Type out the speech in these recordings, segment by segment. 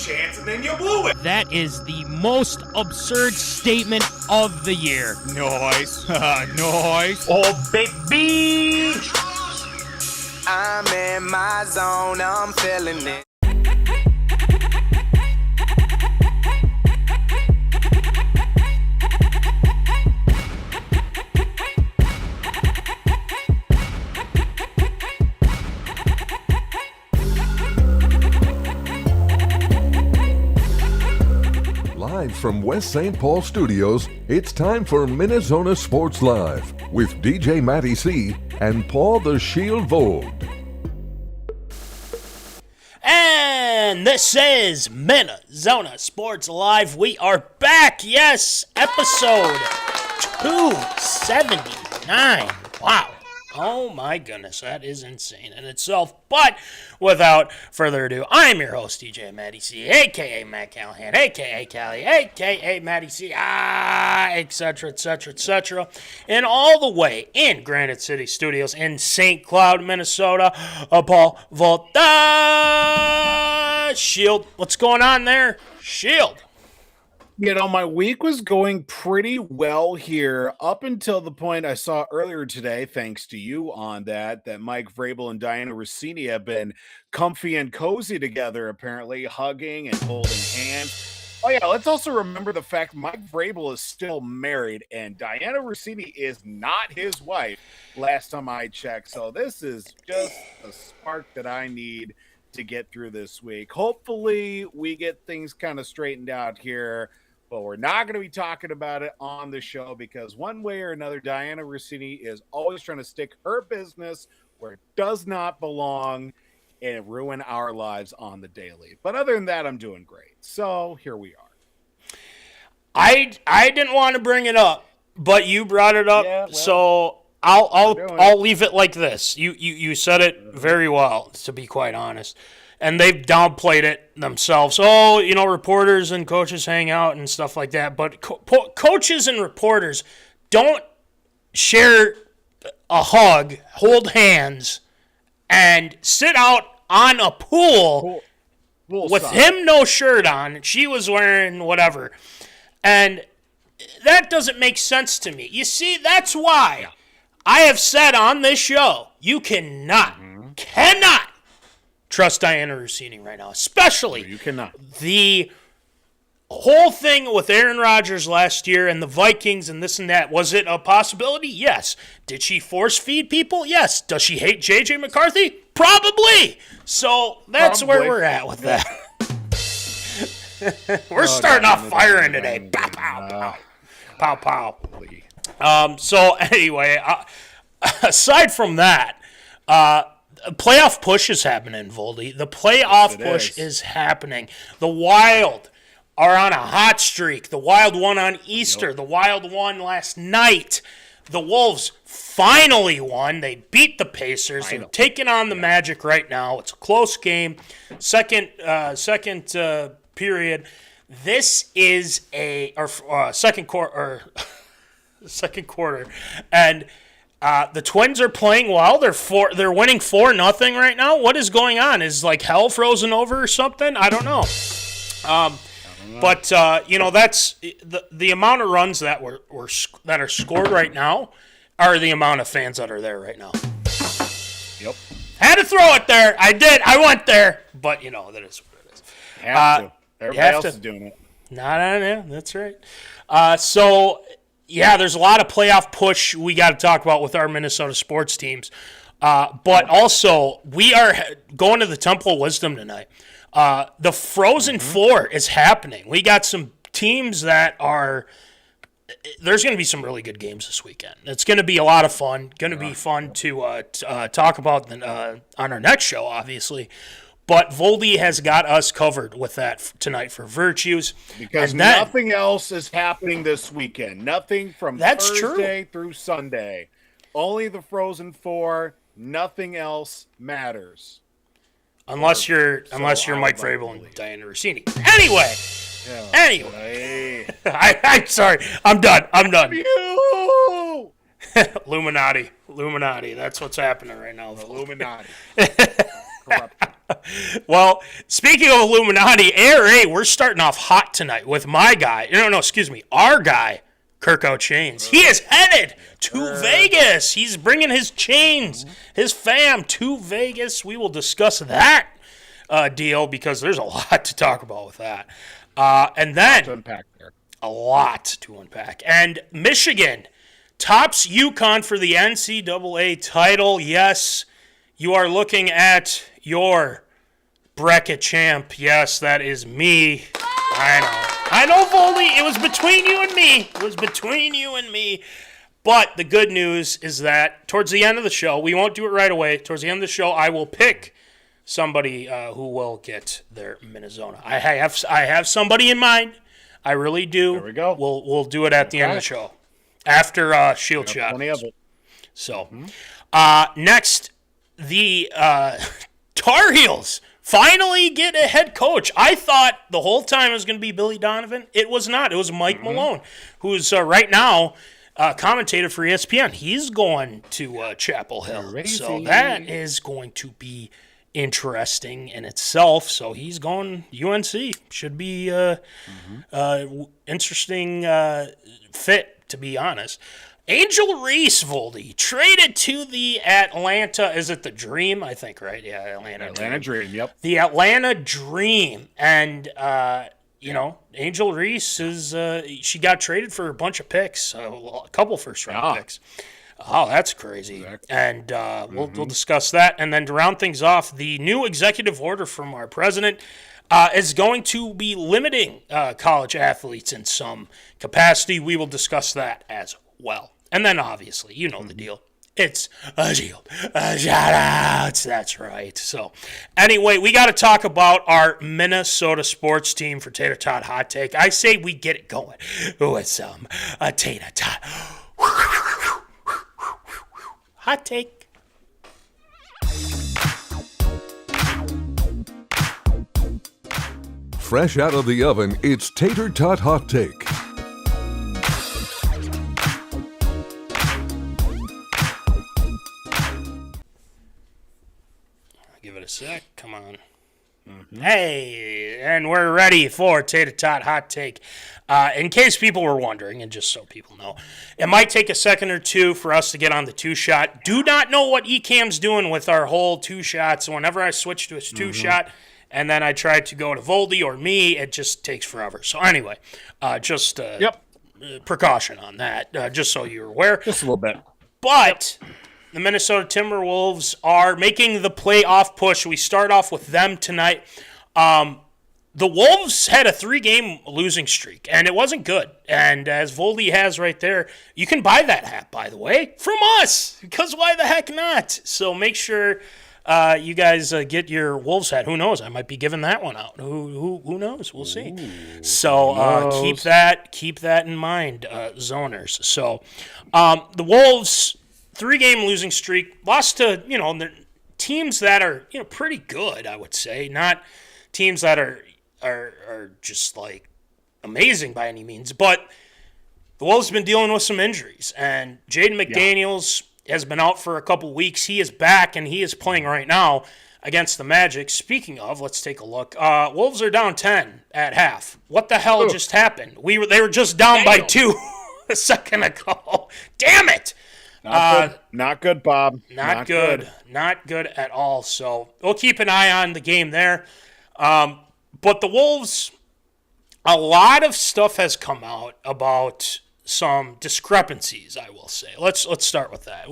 chance and then you blew it. That is the most absurd statement of the year. Nice. Nice. Oh, baby. I'm in my zone, I'm feeling it. Live from West St. Paul Studios, it's time for MinneZona Sports Live with DJ Matty C and Paul the Shield Vold. And this is MinneZona Sports Live. We are back. Yes, episode 279. Wow. Oh my goodness, that is insane in itself. But without further ado, I'm your host, DJ Matty C, a.k.a. Matt Callahan, a.k.a. Callie, a.k.a. Matty C, etc., etc., etc. And all the way in Granite City Studios in St. Cloud, Minnesota, Paul Voldy. Shield, what's going on there? Shield. You know, my week was going pretty well here up until the point I saw earlier today, thanks to you on that Mike Vrabel and diannarussini have been comfy and cozy together, apparently, hugging and holding hands. Oh, yeah, let's also remember the fact Mike Vrabel is still married and diannarussini is not his wife, last time I checked. So this is just a spark that I need to get through this week. Hopefully, we get things kind of straightened out here. But we're not going to be talking about it on the show because one way or another, diannarussini is always trying to stick her business where it does not belong and ruin our lives on the daily. But other than that, I'm doing great. So here we are. I didn't want to bring it up, but you brought it up, yeah, well, so I'll leave it like this. You said it very well, to be quite honest. And they've downplayed it themselves. Oh, you know, reporters and coaches hang out and stuff like that. But coaches and reporters don't share a hug, hold hands, and sit out on a pool with him no shirt on. She was wearing whatever. And that doesn't make sense to me. You see, that's why I have said on this show, you cannot trust diannarussini right now, especially you cannot. The whole thing with Aaron Rodgers last year and the Vikings and this and that. Was it a possibility? Yes. Did she force feed people? Yes. Does she hate J.J. McCarthy? Probably. So that's where we're at with that. We're starting off firing today. Pow, pow, pow. Pow, pow. So anyway, aside from that, playoff push is happening, Voldy. The playoff push is happening. The Wild are on a hot streak. The Wild won on Easter. Yep. The Wild won last night. The Wolves finally won. They beat the Pacers. They're taking on the Magic right now. It's a close game. Second period. This is second quarter. And the Twins are playing well. They're winning 4-0 right now. What is going on? Is like hell frozen over or something? I don't know. But you know, that's the amount of runs that are scored right now are the amount of fans that are there right now. Yep. Had to throw it there. I did. I went there. But you know, that is what it is. Have to. Everybody else is doing it. No, that's right. So. Yeah, there's a lot of playoff push we got to talk about with our Minnesota sports teams. But also, we are going to the Temple of Wisdom tonight. The Frozen Four is happening. We got some teams that are – there's going to be some really good games this weekend. It's going to be a lot of fun. Going to be fun to talk about on our next show, obviously. But Voldy has got us covered with that tonight for Virtues. Because nothing else is happening this weekend. Nothing from Thursday through Sunday. Only the Frozen Four. Nothing else matters. Unless you're Mike Vrabel and diannarussini. Anyway. I'm sorry. I'm done. Illuminati. That's what's happening right now. Illuminati. Well, speaking of Illuminati, ARA, we're starting off hot tonight with my guy. Our guy, Kirko Chains. He is headed to Vegas. He's bringing his chains, his fam, to Vegas. We will discuss that deal because there's a lot to talk about with that. And then a lot to unpack. And Michigan tops UConn for the NCAA title. Yes, you are looking at your bracket champ. Yes, that is me. I know, Voldy. It was between you and me. But the good news is that towards the end of the show, we won't do it right away. Towards the end of the show, I will pick somebody who will get their MinneZona. I have somebody in mind. I really do. There we go. We'll do it at the end of the show after Shield Shot. Plenty of it. So next, the Tar Heels finally get a head coach. I thought the whole time it was going to be Billy Donovan. It was not. It was Mike Malone, who's right now commentator for ESPN. He's going to Chapel Hill. Crazy. So that is going to be interesting in itself. So he's going UNC. Should be interesting fit, to be honest. Angelreese, Voldy, traded to the Atlanta. Is it the Dream? I think, right? Yeah, Atlanta Dream. Yep. The Atlanta Dream. And, Angelreese is, she got traded for a bunch of picks, a couple first-round picks. Oh, that's crazy. Exactly. And we'll discuss that. And then to round things off, the new executive order from our president is going to be limiting college athletes in some capacity. We will discuss that as well. And then, obviously, you know the deal. It's a Shield Shoutouts. That's right. So, anyway, we got to talk about our Minnesota sports team for Tater Tot Hot Take. I say we get it going with some Tater Tot Hot Take. Fresh out of the oven, it's Tater Tot Hot Take. Give it a sec. Come on. Hey, and we're ready for Tater Tot Hot Take. In case people were wondering, and just so people know, it might take a second or two for us to get on the two-shot. Do not know what Ecamm's doing with our whole two shots. Whenever I switch to a two-shot, and then I try to go to Voldy or me, it just takes forever. So anyway, precaution on that, just so you're aware. Just a little bit. But the Minnesota Timberwolves are making the playoff push. We start off with them tonight. The Wolves had a 3-game losing streak, and it wasn't good. And as Voldy has right there, you can buy that hat, by the way, from us, because why the heck not? So make sure you guys get your Wolves hat. Who knows? I might be giving that one out. Who knows? We'll see. So keep that in mind, zoners. So the Wolves, 3-game losing streak, lost to the teams that are pretty good, I would say, not teams that are just like amazing by any means. But the Wolves have been dealing with some injuries, and Jaden McDaniels has been out for a couple weeks. He is back, and he is playing right now against the Magic. Speaking of, let's take a look. Wolves are down 10 at half. What the hell just happened? They were just down by 2 a second ago. Damn it! Not good, Bob. Not good. Not good at all. So we'll keep an eye on the game there. But the Wolves, a lot of stuff has come out about some discrepancies, I will say. Let's start with that.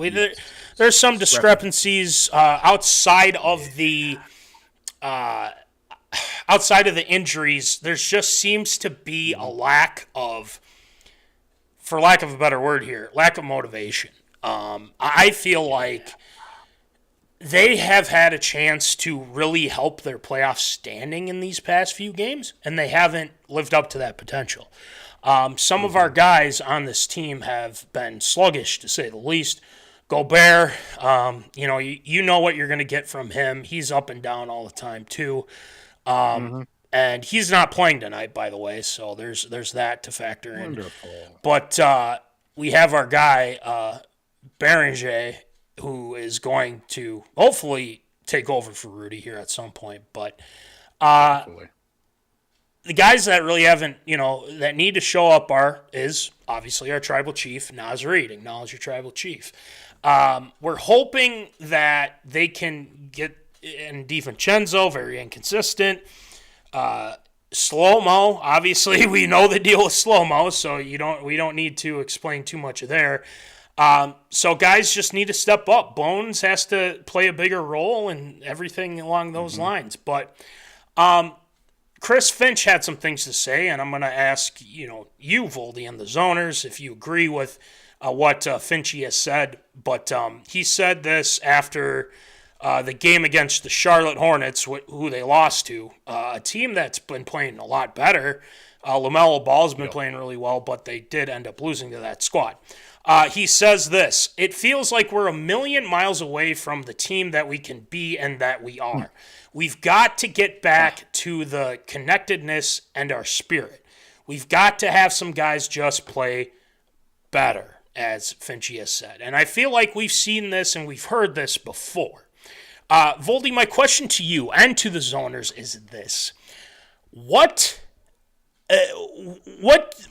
There's some discrepancies outside of the injuries. There just seems to be a lack of, for lack of a better word here, lack of motivation. I feel like they have had a chance to really help their playoff standing in these past few games, and they haven't lived up to that potential. Some of our guys on this team have been sluggish, to say the least. Gobert, you know what you're going to get from him. He's up and down all the time, too. And he's not playing tonight, by the way, so there's that to factor in. Wonderful. But we have our guy, Beringer, who is going to hopefully take over for Rudy here at some point. But Absolutely. the guys that really haven't, that need to show up is obviously our tribal chief, Naz Reid. Acknowledge your tribal chief. We're hoping that they can get in DiVincenzo, very inconsistent. Slow-mo, obviously, we know the deal with slow-mo, so we don't need to explain too much there. So guys just need to step up. Bones has to play a bigger role and everything along those lines. But Chris Finch had some things to say, and I'm going to ask you, Voldy, and the Zoners, if you agree with what Finchy has said. But he said this after the game against the Charlotte Hornets, who they lost to, a team that's been playing a lot better. LaMelo Ball's been playing really well, but they did end up losing to that squad. He says this: "It feels like we're a million miles away from the team that we can be and that we are. We've got to get back to the connectedness and our spirit. We've got to have some guys just play better," as Finchy has said. And I feel like we've seen this and we've heard this before. Voldy, my question to you and to the Zoners is this: What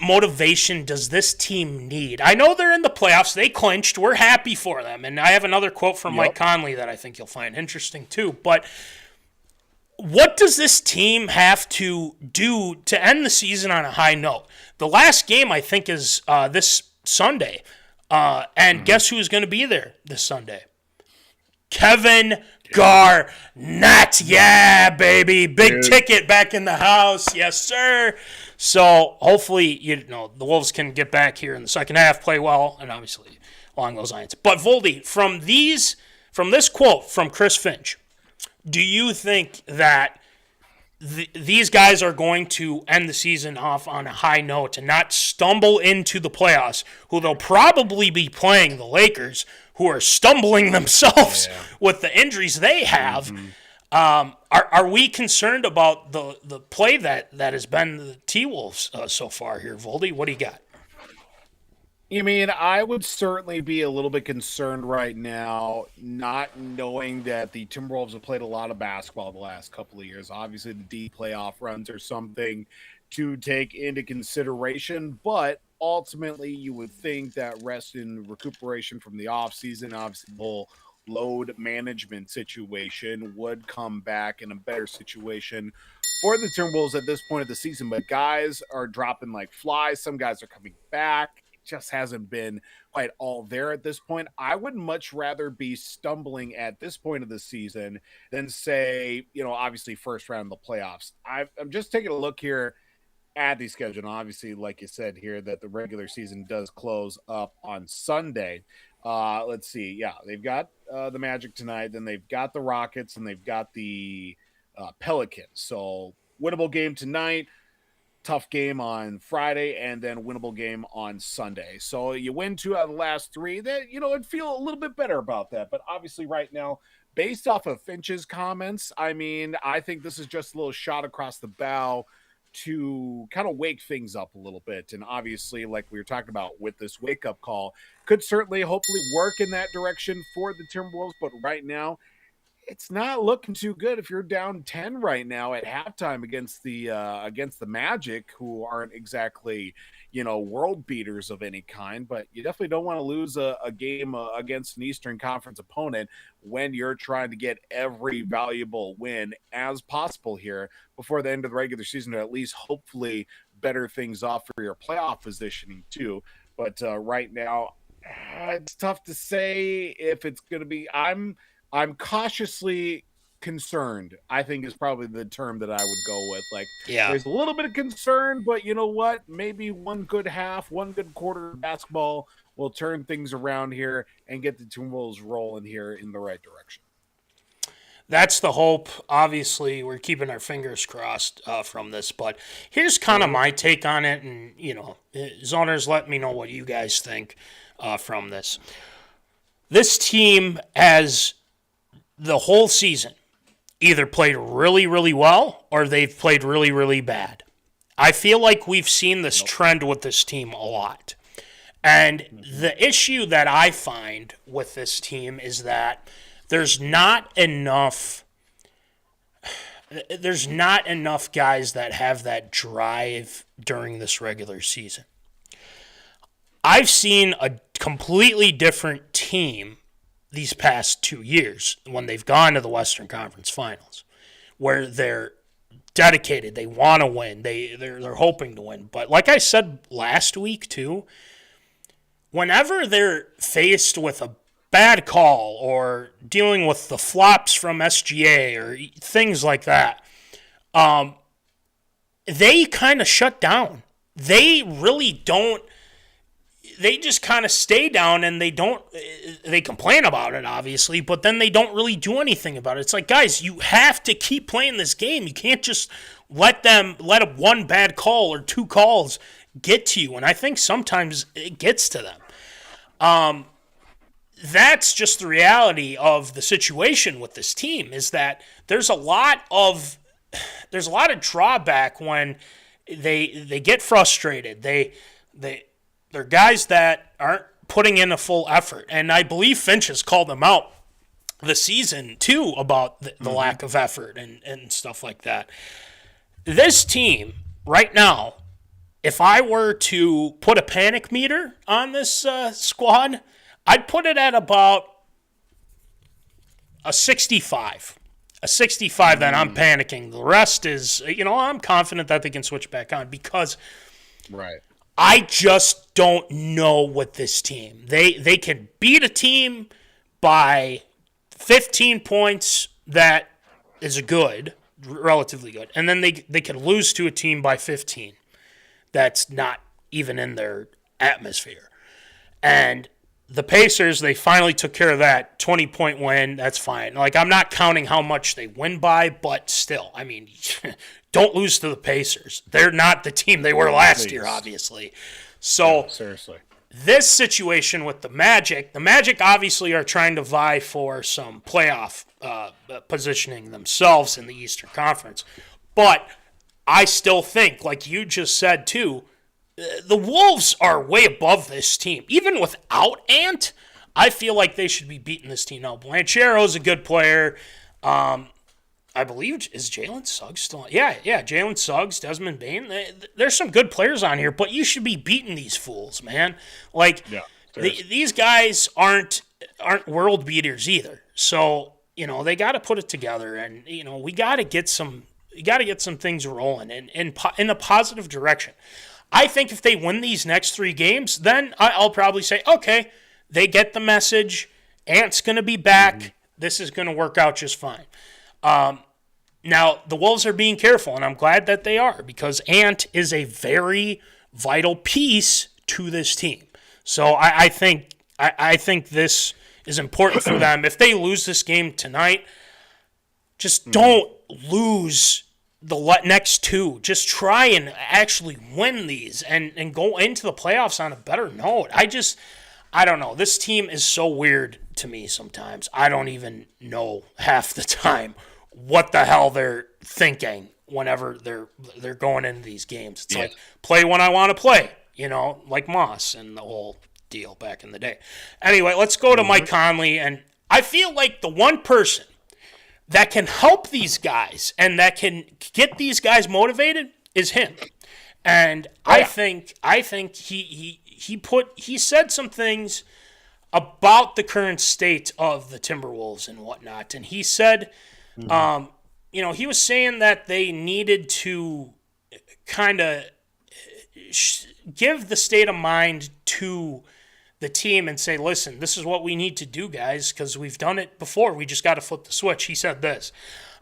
motivation does this team need? I know they're in the playoffs. They clinched. We're happy for them. And I have another quote from Mike Conley that I think you'll find interesting too. But what does this team have to do to end the season on a high note? The last game, I think, is this Sunday. And guess who's going to be there this Sunday? Kevin Garnett. Yeah, baby. Big ticket back in the house. Yes, sir. So hopefully, the Wolves can get back here in the second half, play well, and obviously along those lines. But Voldy, from this quote from Chris Finch, do you think that these guys are going to end the season off on a high note and not stumble into the playoffs, who they'll probably be playing the Lakers, who are stumbling themselves with the injuries they have? Are we concerned about the play that has been the T-Wolves so far here, Voldy? What do you got? You mean, I would certainly be a little bit concerned right now, not knowing that the Timberwolves have played a lot of basketball the last couple of years. Obviously, the D playoff runs are something to take into consideration, but ultimately, you would think that rest and recuperation from the offseason, obviously, the whole load management situation would come back in a better situation for the Timberwolves at this point of the season. But guys are dropping like flies. Some guys are coming back. Just hasn't been quite all there at this point. I would much rather be stumbling at this point of the season than say, obviously first round of the playoffs. I'm just taking a look here at the schedule. And obviously, like you said here, that the regular season does close up on Sunday. Let's see. Yeah, they've got the Magic tonight, then they've got the Rockets, and they've got the Pelicans. So winnable game tonight. Tough game on Friday, and then winnable game on Sunday. So you win 2 out of the last 3, that, I'd feel a little bit better about that. But obviously right now, based off of Finch's comments, I think this is just a little shot across the bow to kind of wake things up a little bit. And obviously, like we were talking about with this wake-up call, could certainly hopefully work in that direction for the Timberwolves. But right now, it's not looking too good if you're down 10 right now at halftime against the Magic, who aren't exactly, world beaters of any kind. But you definitely don't want to lose a game against an Eastern Conference opponent when you're trying to get every valuable win as possible here before the end of the regular season, to at least hopefully better things off for your playoff positioning too. But right now, it's tough to say if it's going to be. I'm cautiously concerned, I think, is probably the term that I would go with. There's a little bit of concern, but you know what? Maybe one good half, one good quarter of basketball will turn things around here and get the Timberwolves rolling here in the right direction. That's the hope. Obviously, we're keeping our fingers crossed from this, but here's kind of my take on it, and, Zoners, let me know what you guys think from this. This team has the whole season either played really, really well or they've played really, really bad. I feel like we've seen this trend with this team a lot. And the issue that I find with this team is that there's not enough guys that have that drive during this regular season. I've seen a completely different team these past 2 years when they've gone to the Western Conference Finals, where they're dedicated, they want to win, they're hoping to win. But like I said last week too, whenever they're faced with a bad call or dealing with the flops from SGA or things like that, they kind of shut down. They really don't. They just kind of stay down and they complain about it, obviously, but then they don't really do anything about it. It's like, guys, you have to keep playing this game. You can't just let one bad call or two calls get to you. And I think sometimes it gets to them. That's just the reality of the situation with this team, is that there's a lot of drawback when they get frustrated. They're guys that aren't putting in a full effort. And I believe Finch has called them out this season, too, about the lack of effort and stuff like that. This team, right now, if I were to put a panic meter on this squad, I'd put it at about a 65. A 65 that I'm panicking. The rest is, I'm confident that they can switch back on because I just don't know what this team. They can beat a team by 15 points that is relatively good. And then they could lose to a team by 15 that's not even in their atmosphere. And the Pacers, they finally took care of that 20-point win. That's fine. Like, I'm not counting how much they win by, but still, I mean, don't lose to the Pacers. They're not the team they were last year, obviously. So, seriously, this situation with the Magic obviously are trying to vie for some playoff positioning themselves in the Eastern Conference. But I still think, like you just said too, the Wolves are way above this team. Even without Ant, I feel like they should be beating this team now. Blanchero's a good player. I believe, is Jalen Suggs still on? Yeah, Jalen Suggs, Desmond Bane. There's some good players on here, but you should be beating these fools, man. Like, these guys aren't world beaters either. So, they got to put it together, and, we got to get some things rolling in a positive direction. I think if they win these next 3 games, then I'll probably say, okay, they get the message. Ant's going to be back. This is going to work out just fine. Now, the Wolves are being careful, and I'm glad that they are, because Ant is a very vital piece to this team. So I think this is important for them. If they lose this game tonight, just don't lose the next 2. Just try and actually win these and go into the playoffs on a better note. I don't know. This team is so weird to me sometimes. I don't even know half the time what the hell they're thinking whenever they're going into these games. It's like, play when I want to play, like Moss and the whole deal back in the day. Anyway, let's go to Mike Conley. And I feel like the one person that can help these guys and that can get these guys motivated is him. And I think he said some things about the current state of the Timberwolves and whatnot. And he said, he was saying that they needed to kind of give the state of mind to the team and say, listen, this is what we need to do, guys, because we've done it before. We just got to flip the switch. He said this.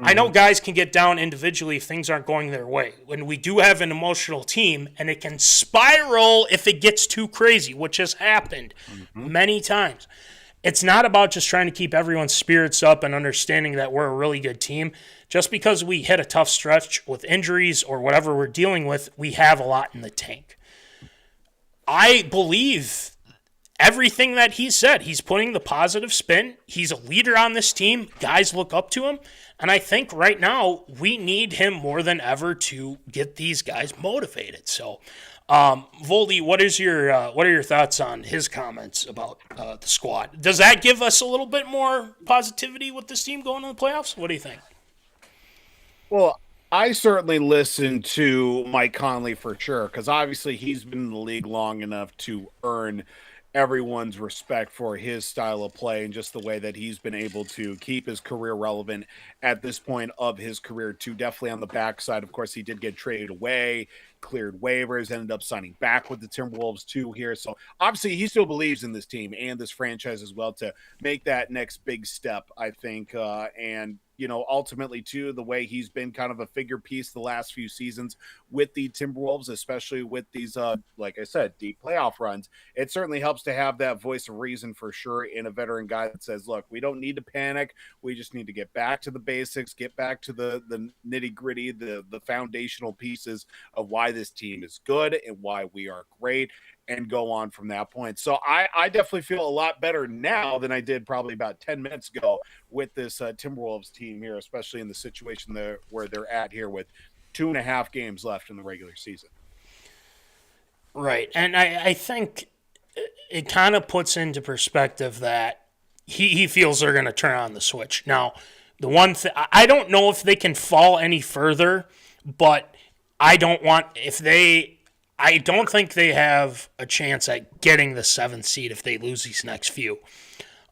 I know guys can get down individually if things aren't going their way. When we do have an emotional team, and it can spiral if it gets too crazy, which has happened many times. It's not about just trying to keep everyone's spirits up and understanding that we're a really good team. Just because we hit a tough stretch with injuries or whatever we're dealing with, we have a lot in the tank. I believe everything that he said. He's putting the positive spin. He's a leader on this team. Guys look up to him. And I think right now we need him more than ever to get these guys motivated. So Voldy, what are your thoughts on his comments about the squad? Does that give us a little bit more positivity with this team going to the playoffs? What do you think? Well, I certainly listened to Mike Conley for sure, because obviously he's been in the league long enough to earn everyone's respect for his style of play and just the way that he's been able to keep his career relevant at this point of his career too. Definitely on the backside, of course, he did get traded away, cleared waivers, ended up signing back with the Timberwolves too here. So obviously he still believes in this team and this franchise as well to make that next big step, I think. And ultimately too, the way he's been kind of a figure piece the last few seasons with the Timberwolves, especially with these, like I said, deep playoff runs, it certainly helps to have that voice of reason for sure in a veteran guy that says, look, we don't need to panic. We just need to get back to the basics, get back to the nitty gritty, the foundational pieces of why this team is good and why we are great, and go on from that point. So I definitely feel a lot better now than I did probably about 10 minutes ago with this Timberwolves team here, especially in the situation where they're at here with 2.5 games left in the regular season. Right. And I think it kind of puts into perspective that he feels they're going to turn on the switch. Now, the one thing, I don't know if they can fall any further, but I don't think they have a chance at getting the 7th seed if they lose these next few.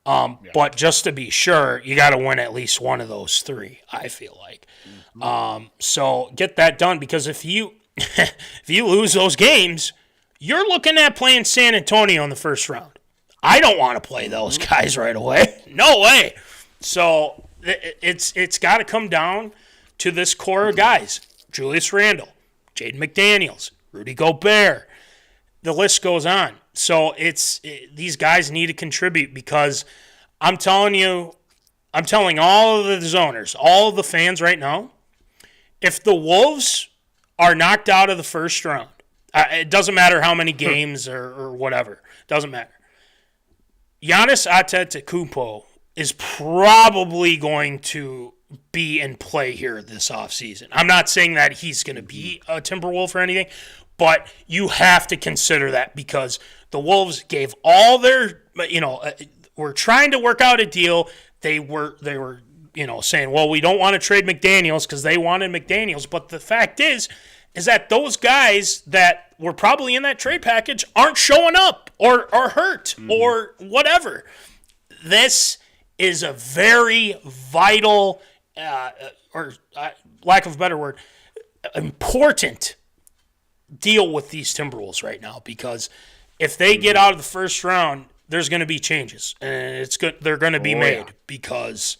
But just to be sure, you got to win at least one of those 3, I feel like. So get that done, because if you lose those games, you're looking at playing San Antonio in the first round. I don't want to play those guys right away. No way. So it's got to come down to this core of guys. Julius Randle, Jaden McDaniels, Rudy Gobert. The list goes on. So these guys need to contribute, because I'm telling all of the zoners, all of the fans right now, if the Wolves are knocked out of the first round, it doesn't matter how many games or whatever. It doesn't matter. Giannis Antetokounmpo is probably going to be in play here this offseason. I'm not saying that he's going to be a Timberwolf or anything, but you have to consider that, because the Wolves gave all their, were trying to work out a deal. They were saying, well, we don't want to trade McDaniels because they wanted McDaniels. But the fact is that those guys that were probably in that trade package aren't showing up or hurt or whatever. This is a very vital, lack of a better word, important deal with these Timberwolves right now, because if they get out of the first round, there's going to be changes, and they're going to be made, because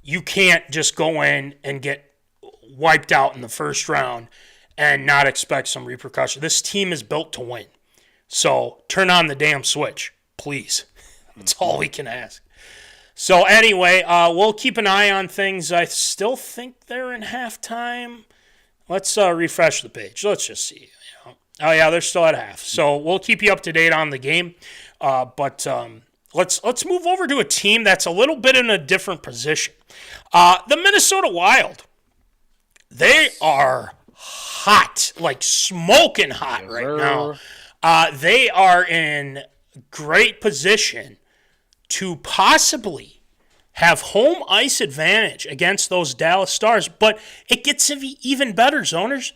you can't just go in and get wiped out in the first round and not expect some repercussion. This team is built to win, so turn on the damn switch, please. That's all we can ask. So anyway, we'll keep an eye on things. I still think they're in halftime. Let's refresh the page. Let's just see. Oh yeah, they're still at half. So we'll keep you up to date on the game. But let's move over to a team that's a little bit in a different position. The Minnesota Wild. They are hot, like smoking hot right now. They are in great position to possibly have home ice advantage against those Dallas Stars. But it gets even better, zoners.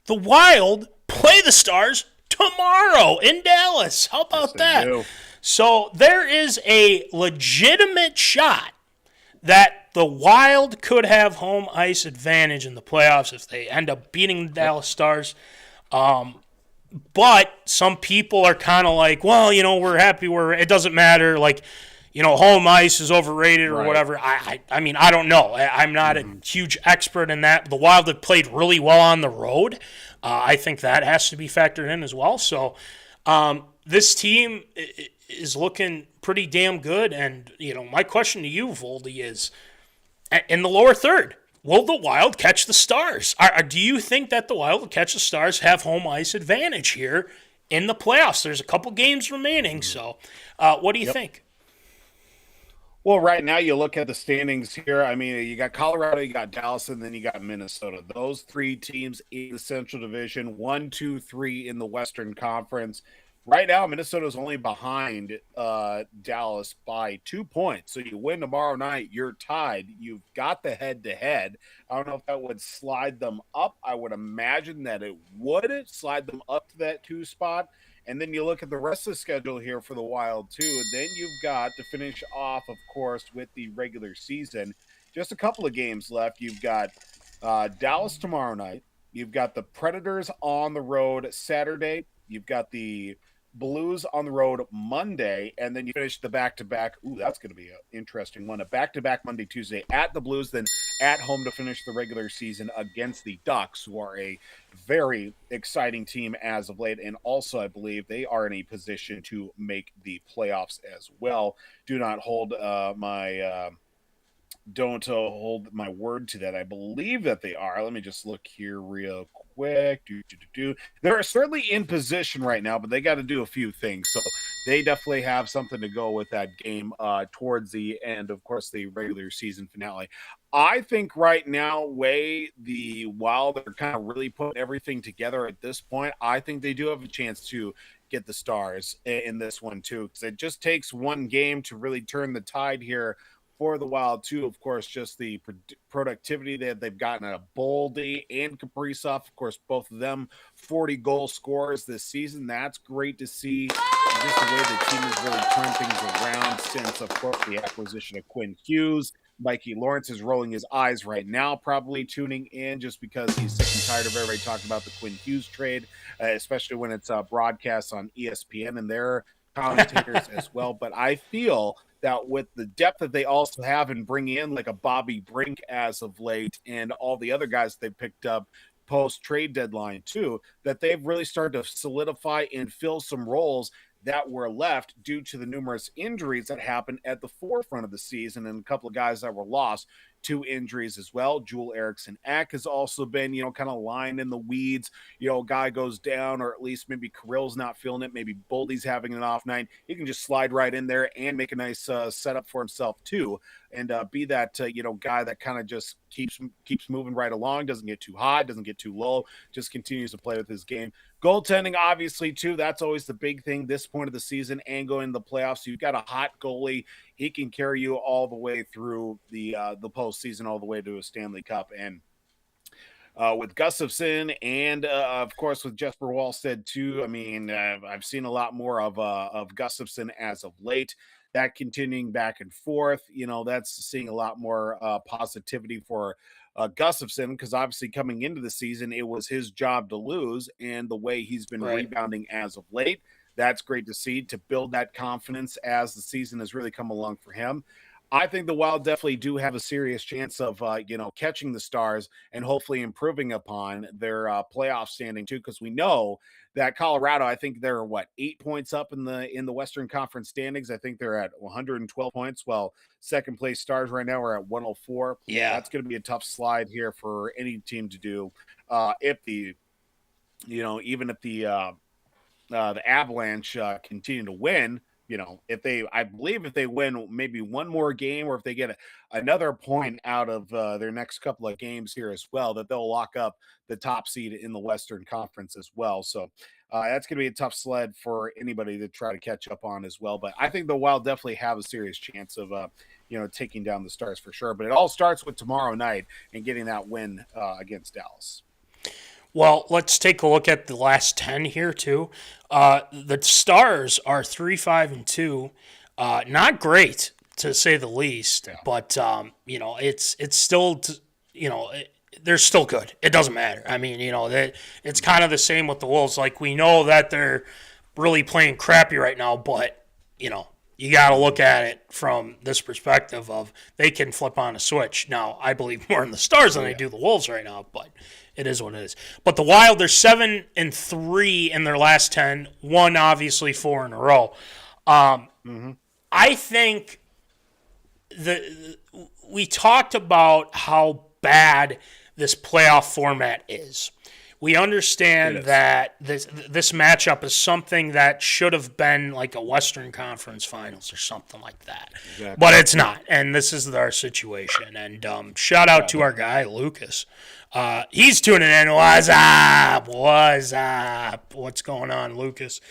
The Wild play the Stars tomorrow in Dallas. How about that? So there is a legitimate shot that the Wild could have home ice advantage in the playoffs if they end up beating the Dallas Stars. But some people are kind of like, well, we're happy. It doesn't matter. Like, home ice is overrated or whatever. I mean, I don't know. I'm not a huge expert in that. The Wild have played really well on the road. I think that has to be factored in as well. So this team is looking pretty damn good. And, my question to you, Voldy, is in the lower third, will the Wild catch the Stars? Do you think that the Wild will catch the Stars, have home ice advantage here in the playoffs? There's a couple games remaining. So what do you think? Well, right now you look at the standings here. I mean, you got Colorado, you got Dallas, and then you got Minnesota. Those three teams in the Central Division, 1, 2, 3 in the Western Conference. Right now, Minnesota is only behind Dallas by 2 points. So you win tomorrow night, you're tied. You've got the head-to-head. I don't know if that would slide them up. I would imagine that it would slide them up to that 2 spot. And then you look at the rest of the schedule here for the Wild, too. Then you've got to finish off, of course, with the regular season. Just a couple of games left. You've got Dallas tomorrow night. You've got the Predators on the road Saturday. You've got the Blues on the road Monday, and then you finish the back-to-back. Ooh, that's going to be an interesting one. A back-to-back Monday, Tuesday at the Blues, then at home to finish the regular season against the Ducks, who are a very exciting team as of late. And also, I believe they are in a position to make the playoffs as well. Do not hold don't hold my word to that. I believe that they are. Let me just look here real quick. They're certainly in position right now, but they got to do a few things. So they definitely have something to go with that game towards the end, of course, the regular season finale. I think right now, the Wild are kind of really putting everything together at this point. I think they do have a chance to get the Stars in this one, too, because it just takes one game to really turn the tide here for the Wild, too. Of course, just the productivity that they've gotten out of Voldy and Kaprizov. Of course, both of them 40-goal scorers this season. That's great to see. Just the way the team has really turned things around since, of course, the acquisition of Quinn Hughes. Mikey Lawrence is rolling his eyes right now, probably tuning in just because he's sick and tired of everybody talking about the Quinn Hughes trade, especially when it's broadcast on ESPN and their commentators as well. But I feel that with the depth that they also have and bring in like a Bobby Brink as of late and all the other guys they picked up post-trade deadline too, that they've really started to solidify and fill some roles that were left due to the numerous injuries that happened at the forefront of the season and a couple of guys that were lost to injuries as well. Joel Eriksson Ek has also been, kind of lying in the weeds. Guy goes down, or at least maybe Kirill's not feeling it. Maybe Boldy's having an off night. He can just slide right in there and make a nice setup for himself too, and be that guy that kind of just keeps moving right along, doesn't get too high, doesn't get too low, just continues to play with his game. Goaltending, obviously, too. That's always the big thing this point of the season and going into the playoffs. So you've got a hot goalie. He can carry you all the way through the postseason, all the way to a Stanley Cup. And with Gustafsson and, of course, with Jesper Wallstedt, too, I mean, I've seen a lot more of Gustafsson as of late. That continuing back and forth, that's seeing a lot more positivity for Gustafsson, because obviously coming into the season, it was his job to lose, and the way he's been rebounding as of late, that's great to see, to build that confidence as the season has really come along for him. I think the Wild definitely do have a serious chance of, catching the Stars and hopefully improving upon their playoff standing too, because we know that Colorado, I think they're 8 points up in the Western Conference standings. I think they're at 112 points, while second place Stars right now are at 104. Yeah, that's going to be a tough slide here for any team to do. Even if the Avalanche continue to win. I believe if they win maybe one more game, or if they get another point out of their next couple of games here as well, that they'll lock up the top seed in the Western Conference as well. So that's going to be a tough sled for anybody to try to catch up on as well. But I think the Wild definitely have a serious chance of, taking down the Stars for sure. But it all starts with tomorrow night and getting that win against Dallas. Well, let's take a look at the last 10 here, too. The Stars are 3-5-2. Not great, to say the least, but, it's still, they're still good. It doesn't matter. I mean, it's kind of the same with the Wolves. Like, we know that they're really playing crappy right now, but, you got to look at it from this perspective of they can flip on a switch. Now, I believe more in the Stars than I do the Wolves right now, but it is what it is. But the Wild, they're 7-3 in their last 10. Won, obviously, 4 in a row. I think we talked about how bad this playoff format is. We understand that this matchup is something that should have been like a Western Conference Finals or something like that. Exactly. But it's not, and this is our situation. And shout out to our guy, Lucas. He's tuning in. What's up? What's up? What's going on, Lucas?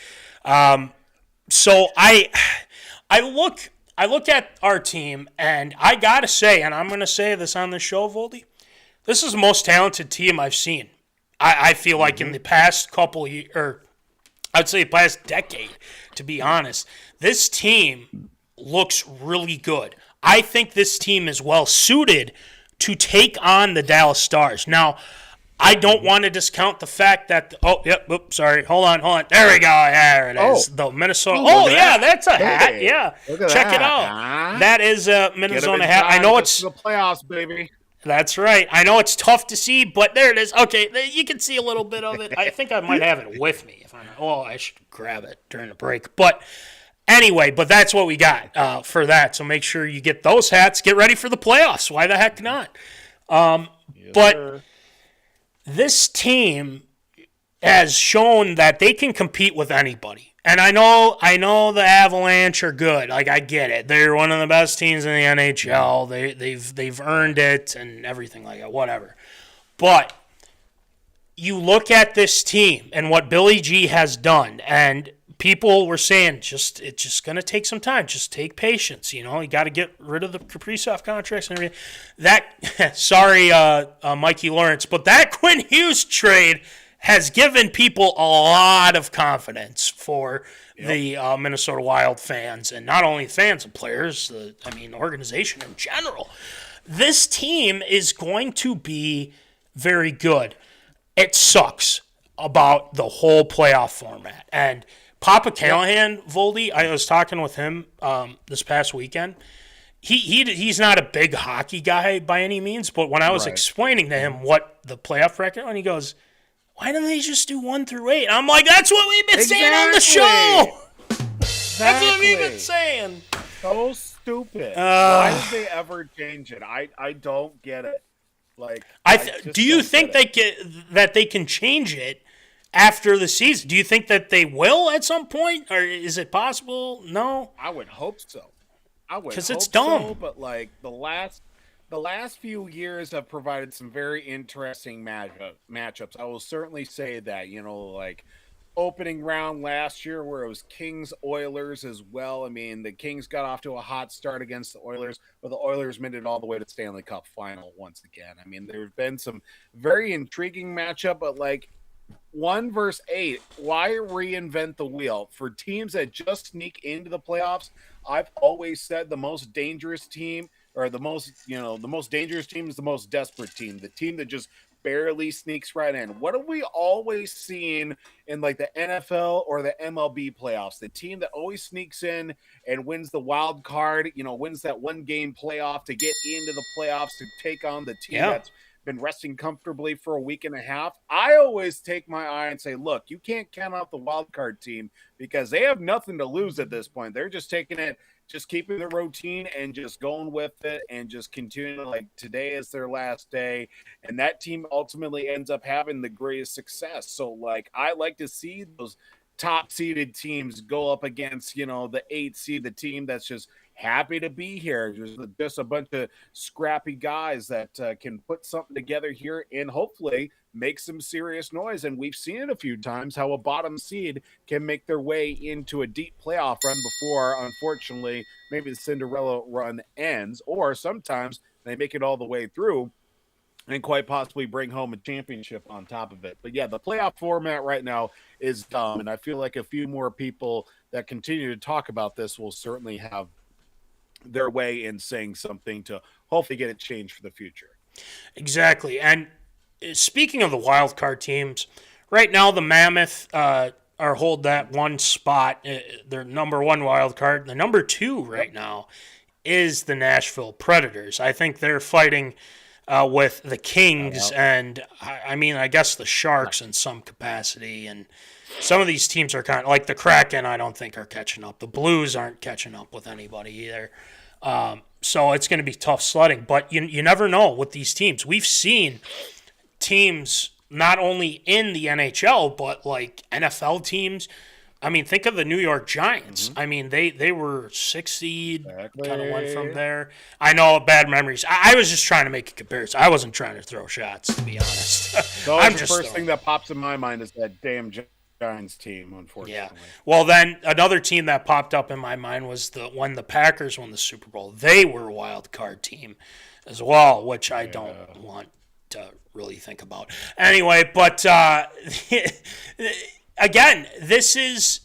So I look at our team, and I got to say, and I'm going to say this on the show, Voldy, this is the most talented team I've seen. I feel like in the past couple years, or I'd say the past decade, to be honest, this team looks really good. I think this team is well suited to take on the Dallas Stars. Now, I don't want to discount the fact that hold on. There we go. There it is. The Minnesota. That's a hat. Yeah. Check it out. That is a MinneZona hat. I know it's the playoffs, baby. That's right. I know it's tough to see, but there it is. Okay, you can see a little bit of it. I think I might have it with me. I should grab it during the break. But anyway, that's what we got for that. So make sure you get those hats. Get ready for the playoffs. Why the heck not? But this team has shown that they can compete with anybody. And I know the Avalanche are good. Like, I get it. They're one of the best teams in the NHL. They've earned it and everything like that, whatever. But you look at this team and what Billy G has done, and people were saying it's just going to take some time. Just take patience. You got to get rid of the Kaprizov contracts and everything. Mikey Lawrence, but that Quinn Hughes trade has given people a lot of confidence for the Minnesota Wild fans, and not only fans and players, the organization in general. This team is going to be very good. It sucks about the whole playoff format. And Papa Callahan, Voldy, I was talking with him this past weekend. He's not a big hockey guy by any means, but when I was explaining to him what the playoff bracket, and he goes, why don't they just do 1 through 8? I'm like, that's what we've been saying on the show. That's what we've been saying. So stupid. Why did they ever change it? I don't get it. Like, do you think they can change it after the season? Do you think that they will at some point, or is it possible? No, I would hope so. Because it's dumb. So, but like the last few years have provided some very interesting matchups. I will certainly say that, like opening round last year where it was Kings Oilers as well. I mean, the Kings got off to a hot start against the Oilers, but the Oilers made it all the way to Stanley Cup final once again. I mean, there's been some very intriguing matchup, but like 1 versus 8, why reinvent the wheel? For teams that just sneak into the playoffs, I've always said the most dangerous team, or the most dangerous team is the most desperate team, the team that just barely sneaks right in. What have we always seen in like the NFL or the MLB playoffs? The team that always sneaks in and wins the wild card, wins that 1-game playoff to get into the playoffs to take on the team that's been resting comfortably for a week and a half. I always take my eye and say, look, you can't count out the wild card team because they have nothing to lose at this point. They're just taking it, just keeping the routine and just going with it and just continuing, like today is their last day. And that team ultimately ends up having the greatest success. So like, I like to see those top seeded teams go up against, the 8 seed, the team that's just happy to be here. Just a bunch of scrappy guys that can put something together here and hopefully make some serious noise. And we've seen it a few times how a bottom seed can make their way into a deep playoff run before, unfortunately, maybe the Cinderella run ends, or sometimes they make it all the way through and quite possibly bring home a championship on top of it. But yeah, the playoff format right now is dumb, and I feel like a few more people that continue to talk about this will certainly have their way in saying something to hopefully get it changed for the future. Exactly. And speaking of the wild card teams, right now the Mammoth are hold that one spot, their number 1 wild card. The number 2 right now is the Nashville Predators. I think they're fighting with the Kings and I guess the Sharks in some capacity. And some of these teams are kind of like the Kraken. I don't think are catching up. The Blues aren't catching up with anybody either. So it's going to be tough sledding. But you never know with these teams. We've seen teams not only in the NHL, but like NFL teams. I mean, think of the New York Giants. I mean, they were 6 seed, kind of went from there. I know, bad memories. I was just trying to make a comparison. I wasn't trying to throw shots, to be honest. The first thing that pops in my mind is that damn Giants team, unfortunately. Yeah. Well, then another team that popped up in my mind was when the Packers won the Super Bowl. They were a wild card team as well, which I don't want to really think about. Anyway, but again, this is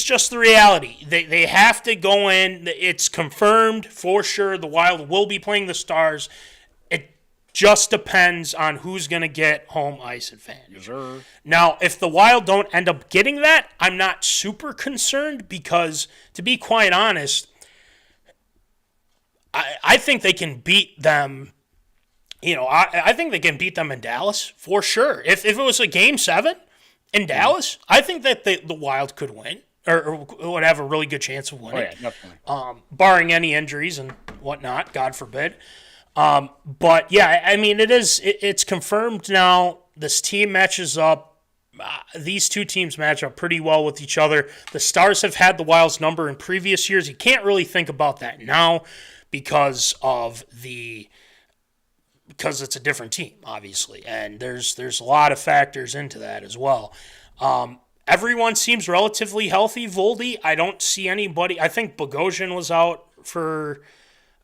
just the reality. They have to go in. It's confirmed for sure. The Wild will be playing the Stars. It just depends on who's going to get home ice advantage. Yes, now, if the Wild don't end up getting that, I'm not super concerned because, to be quite honest, I think they can beat them. You know, I think they can beat them in Dallas for sure. If it was a Game 7 in Dallas, I think that the Wild could win or would have a really good chance of winning. Oh, yeah, definitely. Barring any injuries and whatnot, God forbid. But, yeah, I mean, it's confirmed now. This team matches up. These two teams match up pretty well with each other. The Stars have had the Wild's number in previous years. You can't really think about that now because it's a different team, obviously, and there's a lot of factors into that as well. Everyone seems relatively healthy. Voldy, I don't see anybody. I think Bogosian was out for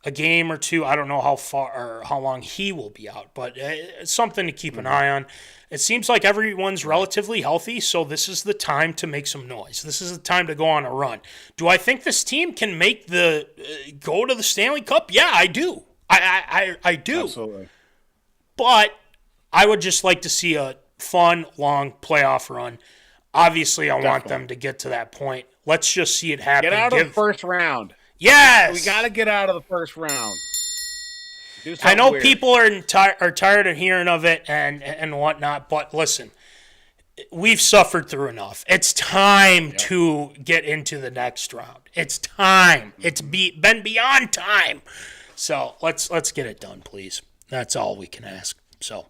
a game or two. I don't know how far or how long he will be out, but it's something to keep an eye on. It seems like everyone's relatively healthy, so this is the time to make some noise. This is the time to go on a run. Do I think this team can make go to the Stanley Cup? Yeah, I do. I do. Absolutely. But I would just like to see a fun, long playoff run. Obviously, I want them to get to that point. Let's just see it happen. Get out of the first round. Yes! We got to get out of the first round. I know people are tired of hearing of it and whatnot, but listen, we've suffered through enough. It's time to get into the next round. It's time. It's been beyond time. So let's get it done, please. That's all we can ask. So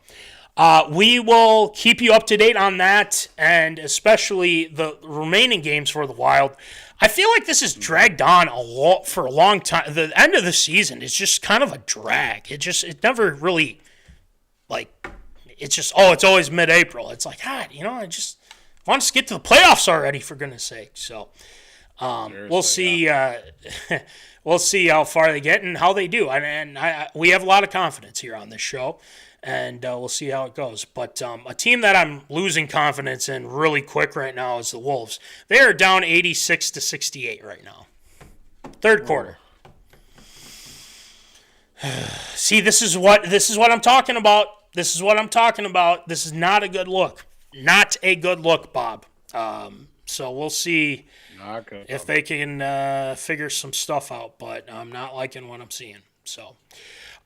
we will keep you up to date on that, and especially the remaining games for the Wild. I feel like this has dragged on for a long time. The end of the season is just kind of a drag. It never really, it's always mid-April. It's like, God, I just want us to get to the playoffs already, for goodness sake. So we'll see. We'll see how far they get and how they do. And we have a lot of confidence here on this show, and we'll see how it goes. But a team that I'm losing confidence in really quick right now is the Wolves. They are down 86-68 right now. Third quarter. See, this is what I'm talking about. This is what I'm talking about. This is not a good look. Not a good look, Bob. So we'll see if they can figure some stuff out, but I'm not liking what I'm seeing. So,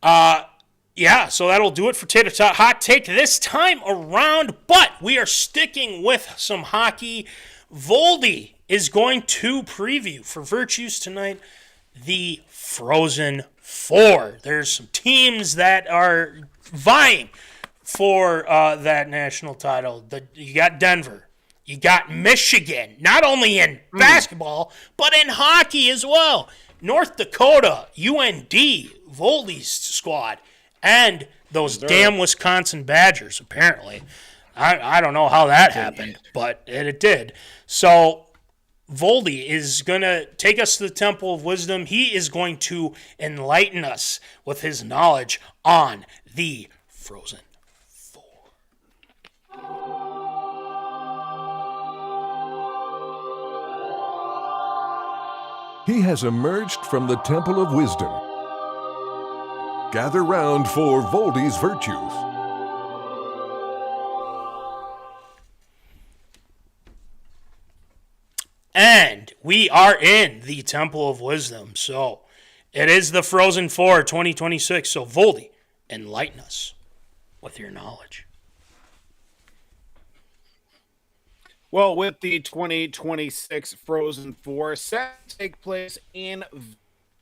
so that'll do it for Tater Tot Hot Take this time around, but we are sticking with some hockey. Voldy is going to preview for Virtues tonight the Frozenfour. There's some teams that are vying for that national title. You got Denver. You got Michigan, not only in basketball, but in hockey as well. North Dakota, UND, Voldy's squad, and those damn Wisconsin Badgers, apparently. I don't know how that happened, but it did. So Voldy is going to take us to the Temple of Wisdom. He is going to enlighten us with his knowledge on the Frozen. He has emerged from the Temple of Wisdom. Gather round for Voldy's Virtues. And we are in the Temple of Wisdom. So it is the Frozenfour 2026. So Voldy, enlighten us with your knowledge. Well, with the 2026 Frozenfour set to take place in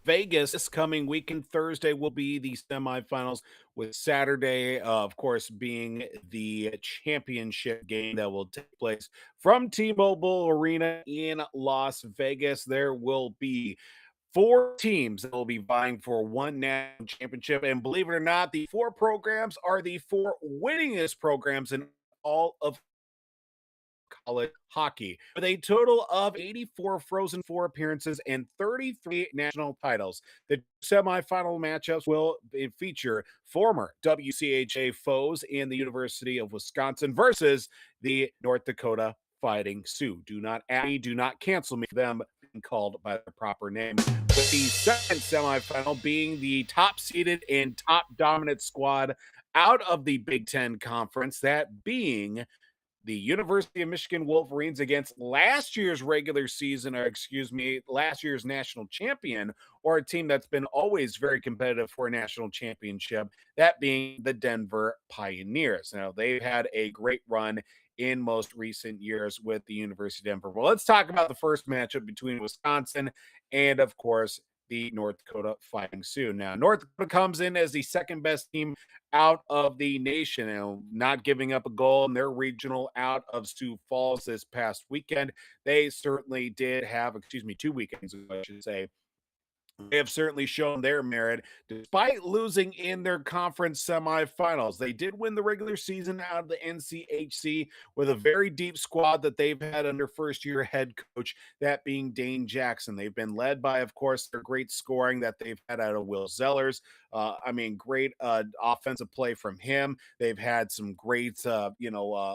Vegas this coming weekend. Thursday will be the semifinals, with Saturday, of course, being the championship game that will take place from T-Mobile Arena in Las Vegas. There will be 4 teams that will be vying for one national championship. And believe it or not, the 4 programs are the 4 winningest programs in all of college hockey, with a total of 84 frozenfour appearances and 33 national titles. The semifinal matchups will feature former WCHA foes in the University of Wisconsin versus the North Dakota Fighting Sioux. Do not add me, do not cancel me for them being called by the proper name. With the second semifinal being the top seeded and top dominant squad out of the Big Ten Conference, that being the University of Michigan Wolverines against last year's last year's national champion, or a team that's been always very competitive for a national championship, that being the Denver Pioneers. Now, they've had a great run in most recent years with the University of Denver. Well, let's talk about the first matchup between Wisconsin and, of course, the North Dakota Fighting Sioux. Now, North Dakota comes in as the second best team out of the nation, not giving up a goal in their regional out of Sioux Falls this past weekend. They certainly did have, 2 weekends ago, I should say. They have certainly shown their merit despite losing in their conference semifinals. They did win the regular season out of the NCHC with a very deep squad that they've had under first-year head coach, that being Dane Jackson. They've been led by, of course, their great scoring that they've had out of Will Zellers. Great offensive play from him. They've had some great,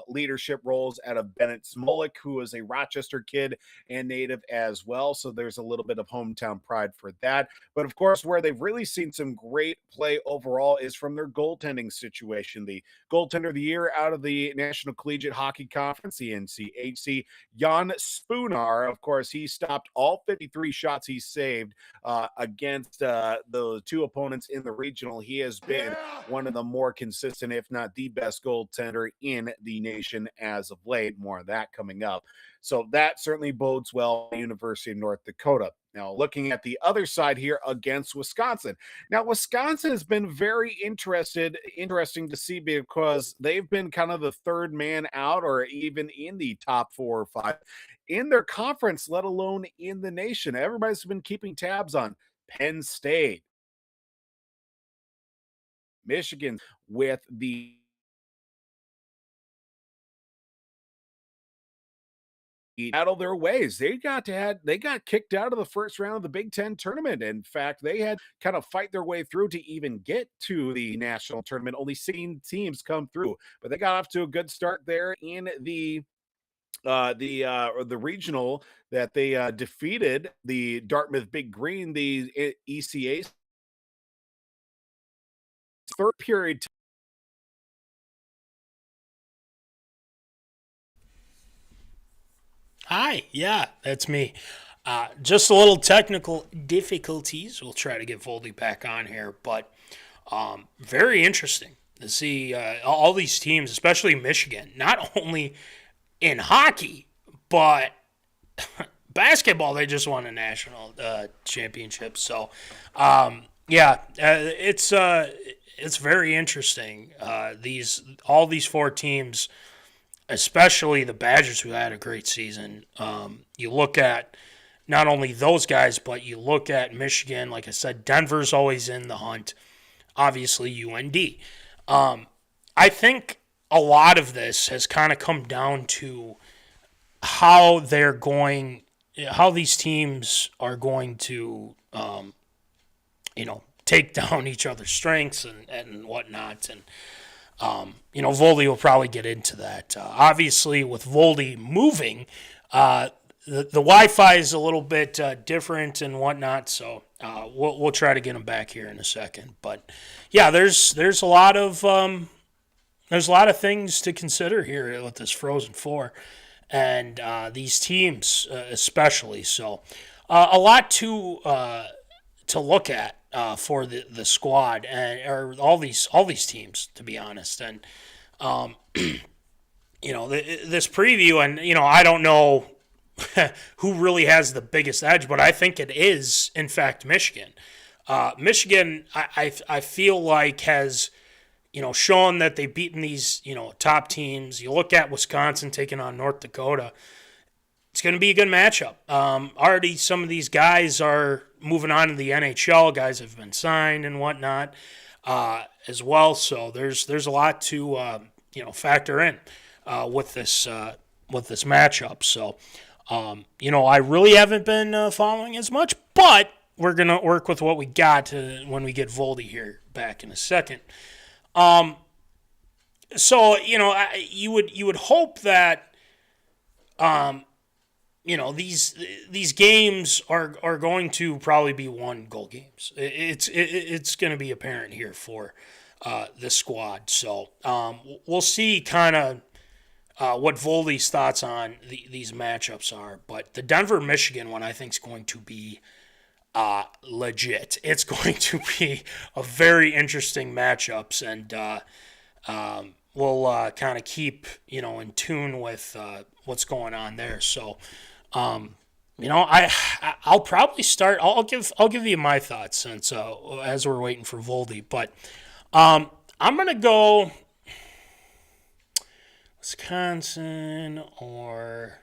leadership roles out of Bennett Smolik, who is a Rochester kid and native as well. So there's a little bit of hometown pride for that. But of course, where they've really seen some great play overall is from their goaltending situation. The goaltender of the year out of the National Collegiate Hockey Conference, the NCHC, Jan Spunar, of course, he stopped all 53 shots he saved against the 2 opponents in the regional. He has been one of the more consistent, if not the best goaltender in the nation as of late. More of that coming up. So that certainly bodes well for the University of North Dakota. Now, looking at the other side here against Wisconsin. Now, Wisconsin has been very interesting to see, because they've been kind of the third man out, or even in the top 4 or 5 in their conference, let alone in the nation. Everybody's been keeping tabs on Penn State, Michigan, with the out of their ways. They got kicked out of the first round of the Big Ten tournament. In fact, they had kind of fight their way through to even get to the national tournament. Only 16 teams come through, but they got off to a good start there in the regional, that they defeated the Dartmouth Big Green, the ECA third period. Hi, yeah, that's me. Just a little technical difficulties. We'll try to get Voldy back on here, but very interesting to see all these teams, especially Michigan, not only in hockey, but basketball. They just won a national championship. So, it's very interesting. All these 4 teams, especially the Badgers, who had a great season. You look at not only those guys, but you look at Michigan. Like I said, Denver's always in the hunt. Obviously, UND. I think a lot of this has kind of come down to how these teams are going to, take down each other's strengths and whatnot. And Voldy will probably get into that. Obviously, with Voldy moving, the Wi-Fi is a little bit different and whatnot, so we'll try to get him back here in a second. But yeah, there's a lot of things to consider here with this Frozenfour and these teams especially. So a lot to look at for the squad or all these teams, to be honest. And this preview, and I don't know who really has the biggest edge, but I think it is, in fact, Michigan. Michigan, I feel like has, shown that they've beaten these, top teams. You look at Wisconsin taking on North Dakota. It's going to be a good matchup. Already some of these guys are moving on to the NHL. Guys have been signed and whatnot as well. So there's a lot to factor in with this matchup. So I really haven't been following as much, but we're gonna work with what we got when we get Voldy here back in a second. So you would hope that these games are going to probably be 1-goal games. It's going to be apparent here for this squad. So we'll see kind of what Voldy's thoughts on these matchups are. But the Denver-Michigan one I think is going to be legit. It's going to be a very interesting matchups, and we'll kind of keep in tune with what's going on there. So. I'll probably start. I'll give you my thoughts since as we're waiting for Voldy, but I'm gonna go Wisconsin or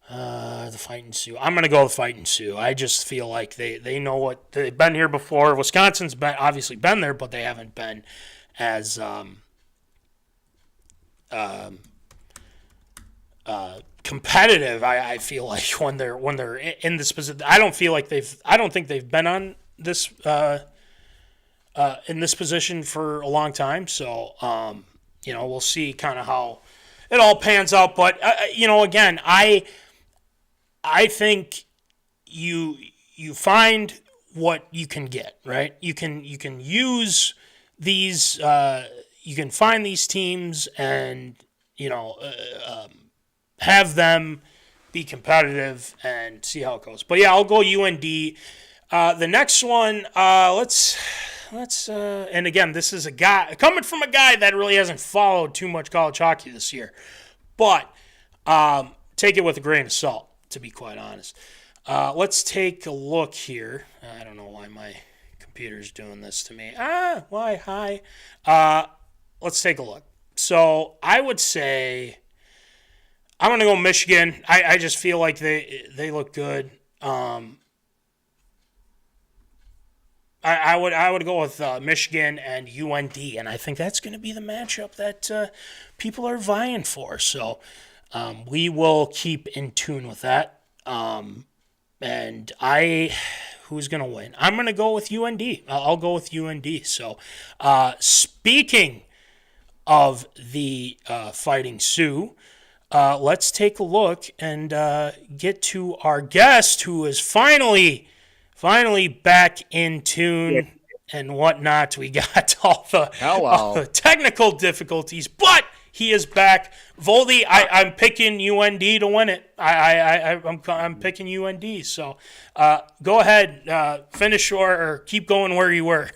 the Fighting Sioux. I'm gonna go with Fighting Sioux. I just feel like they know what they've been here before. Wisconsin's obviously been there, but they haven't been as competitive. I feel like when they're in this position, I don't think they've been on this in this position for a long time. So we'll see kind of how it all pans out. But again, I think you find what you can get, right? You can use these. You can find these teams and have them be competitive and see how it goes. But yeah, I'll go UND. The next one, let's and again, this is a guy coming from a guy that really hasn't followed too much college hockey this year, but take it with a grain of salt, to be quite honest. Let's take a look here. I don't know why my computer's doing this to me. Why? Hi. Let's take a look. So I would say I'm going to go Michigan. I just feel like they look good. I would go with Michigan and UND, and I think that's going to be the matchup that people are vying for. So we will keep in tune with that. And who's going to win? I'm going to go with UND. I'll go with UND. So speaking of the Fighting Sioux, let's take a look and get to our guest, who is finally back in tune and whatnot. We got all the technical difficulties, but he is back. Voldy, I'm picking UND to win it. I'm picking UND. So go ahead, finish or keep going where you were.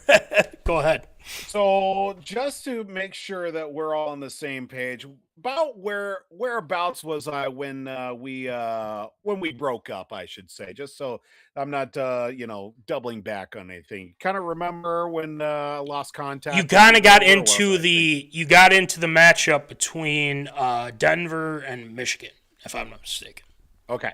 Go ahead. So just to make sure that we're all on the same page, about whereabouts was I when we broke up, I should say, just so I'm not doubling back on anything. Kind of remember when lost contact. You kind of got into the matchup between Denver and Michigan, if I'm not mistaken. Okay.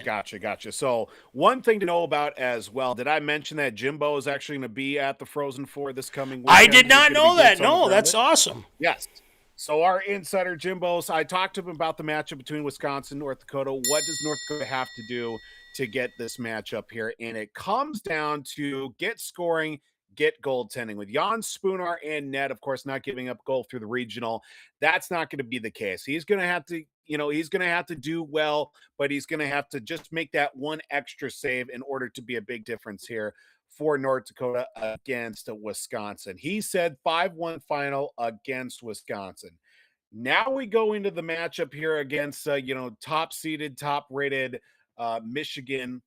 Gotcha. So one thing to know about as well, did I mention that Jimbo is actually going to be at the Frozenfour this coming weekend? I did not know that. No, that's awesome. Yes. So our insider Jimbo, I talked to him about the matchup between Wisconsin and North Dakota. What does North Dakota have to do to get this matchup here? And it comes down to get scoring, get goaltending. With Jan Spoonar and net, of course, not giving up goal through the regional, that's not going to be the case. He's going to have to he's going to have to do well, but he's going to have to just make that one extra save in order to be a big difference here for North Dakota against Wisconsin. He said 5-1 final against Wisconsin. Now we go into the matchup here against, top-seeded, top-rated Michigan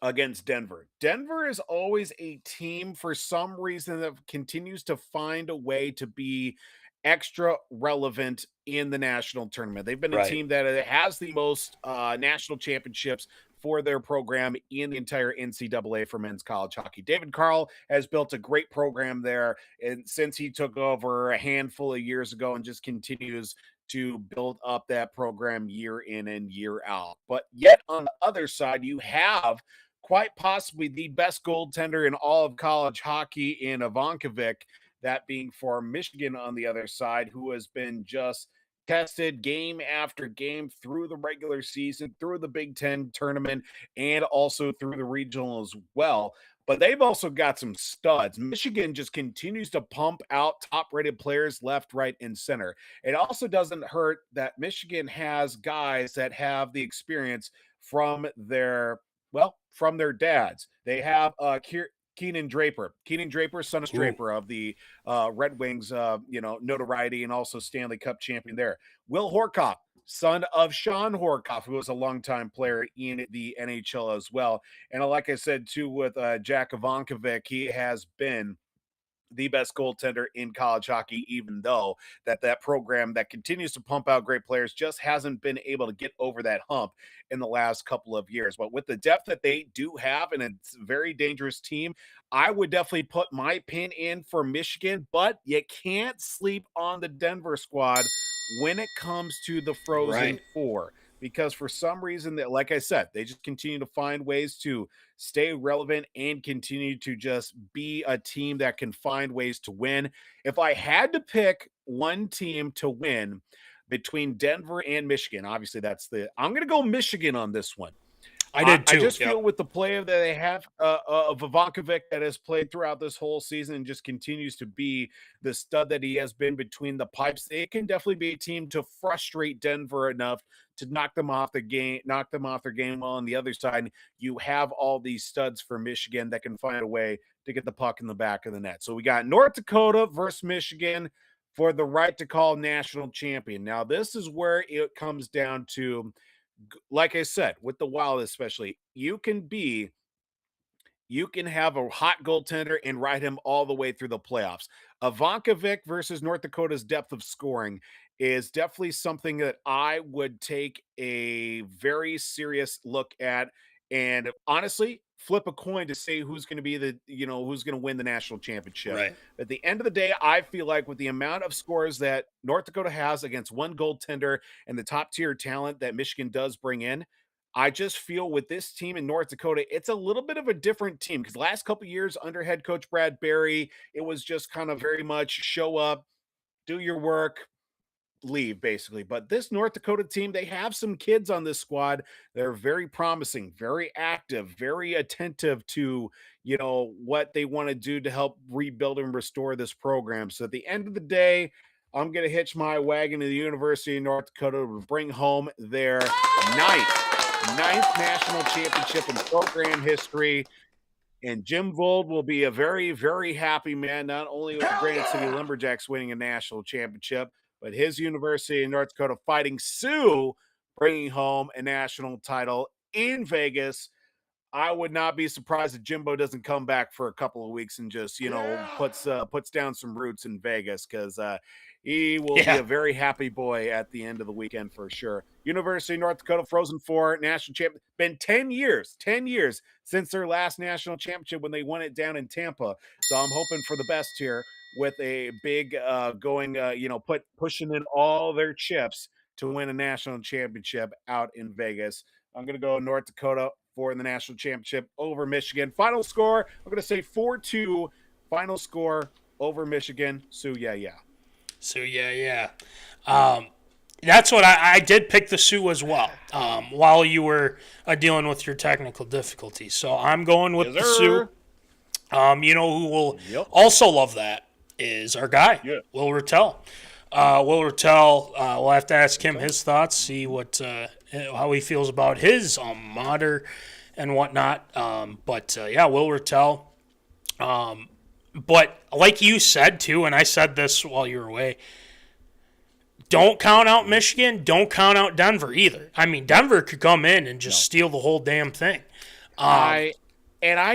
against Denver. Denver is always a team for some reason that continues to find a way to be extra relevant in the national tournament. They've been a Right. team that has the most national championships for their program in the entire NCAA for men's college hockey. David Carl has built a great program there, and since he took over a handful of years ago, and just continues to build up that program year in and year out. But yet on the other side, you have quite possibly the best goaltender in all of college hockey in Ivankovic, that being for Michigan on the other side, who has been just tested game after game through the regular season, through the Big Ten tournament, and also through the regional as well. But they've also got some studs. Michigan just continues to pump out top-rated players left, right, and center. It also doesn't hurt that Michigan has guys that have the experience from their dads. They have Keenan Draper, son of Draper of the Red Wings, notoriety, and also Stanley Cup champion there. Will Horkoff, son of Sean Horkoff, who was a longtime player in the NHL as well. And like I said, too, with Jack Ivankovic, he has been the best goaltender in college hockey, even though that program that continues to pump out great players just hasn't been able to get over that hump in the last couple of years. But with the depth that they do have, and it's a very dangerous team, I would definitely put my pin in for Michigan, but you can't sleep on the Denver squad when it comes to the Frozen Four. Because for some reason, that, like I said, they just continue to find ways to stay relevant and continue to just be a team that can find ways to win. If I had to pick one team to win between Denver and Michigan, obviously I'm going to go Michigan on this one. I did too. I just feel with the player that they have of Ivankovic that has played throughout this whole season and just continues to be the stud that he has been between the pipes, it can definitely be a team to frustrate Denver enough to knock them off their game. While on the other side, you have all these studs for Michigan that can find a way to get the puck in the back of the net. So we got North Dakota versus Michigan for the right to call national champion. Now, this is where it comes down to, like I said, with the Wild especially, you can have a hot goaltender and ride him all the way through the playoffs. Ivankovic versus North Dakota's depth of scoring is definitely something that I would take a very serious look at, and honestly flip a coin to say who's going to be who's going to win the national championship. Right. At the end of the day, I feel like with the amount of scores that North Dakota has against one goaltender and the top tier talent that Michigan does bring in, I just feel with this team in North Dakota, it's a little bit of a different team, because last couple of years under head coach Brad Berry, it was just kind of very much show up, do your work, leave, basically. But this North Dakota team, they have some kids on this squad. They're very promising, very active, very attentive to, what they want to do to help rebuild and restore this program. So at the end of the day, I'm going to hitch my wagon to the University of North Dakota to bring home their ninth national championship in program history. And Jim Vold will be a very, very happy man, not only with the Granite City Lumberjacks winning a national championship, but his University of North Dakota Fighting Sioux bringing home a national title in Vegas. I would not be surprised if Jimbo doesn't come back for a couple of weeks and just, puts down some roots in Vegas, because he will be a very happy boy at the end of the weekend for sure. University of North Dakota Frozenfour national champion. Been 10 years since their last national championship when they won it down in Tampa. So I'm hoping for the best here with a big pushing in all their chips to win a national championship out in Vegas. I'm going to go North Dakota for the national championship over Michigan. Final score, I'm going to say 4-2. Final score over Michigan. Sioux, yeah. That's what I did pick the Sioux as well, while you were dealing with your technical difficulties. So I'm going with the Sioux. Who will also love that is our guy, Will Rattel. Will Rattel, we'll have to ask him his thoughts, see how he feels about his mater and whatnot. Will Rattel. But like you said too, and I said this while you were away, don't count out Michigan. Don't count out Denver either. I mean, Denver could come in and just steal the whole damn thing. I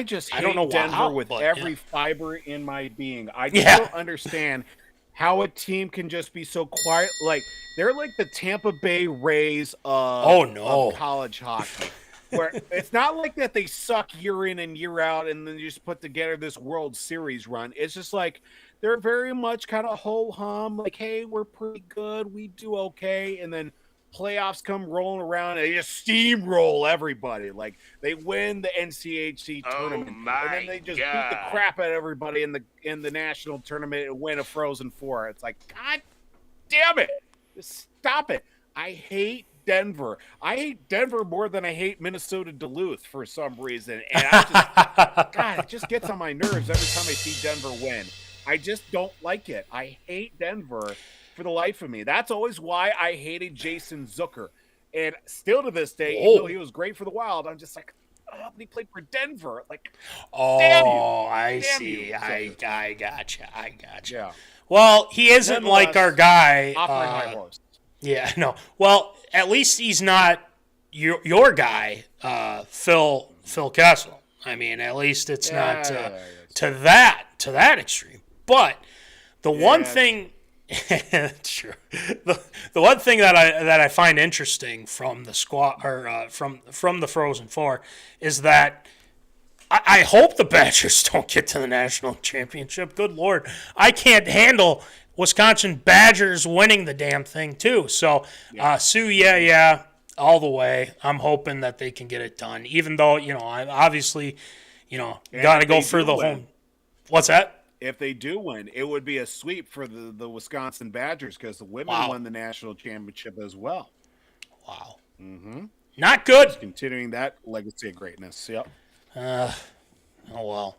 just hate Denver with every fiber in my being. I don't understand how a team can just be so quiet. Like, they're like the Tampa Bay Rays of college hockey. Where it's not like that they suck year in and year out and then you just put together this World Series run. It's just like they're very much kind of ho-hum, like, hey, we're pretty good, we do okay, and then playoffs come rolling around and they just steamroll everybody. Like, they win the NCAA tournament, and then they just beat the crap out of everybody in the national tournament and win a Frozen-Four. It's like, God damn it. Just stop it. I hate Denver. I hate Denver more than I hate Minnesota Duluth for some reason. And God, it just gets on my nerves every time I see Denver win. I just don't like it. I hate Denver for the life of me. That's always why I hated Jason Zucker. And still to this day, even though he was great for the Wild, I'm just like, oh, but he played for Denver. Like, damn you. I Damn see. you, I gotcha. Yeah. Well, he isn't like our guy. High horse. Yeah, no. Well, at least he's not your guy, Phil Kessel. I mean, at least it's not to that extreme. But the one thing, true. The one thing that I find interesting from the squad or from the Frozen Four is that I hope the Badgers don't get to the national championship. Good Lord, I can't handle Wisconsin Badgers winning the damn thing too. So, Sioux, all the way. I'm hoping that they can get it done. Even though, I'm obviously, got to go for the home. What's that? If they do win, it would be a sweep for the Wisconsin Badgers because the women won the national championship as well. Wow. Mm-hmm. Not good. Just continuing that legacy of greatness. Yep. Oh well.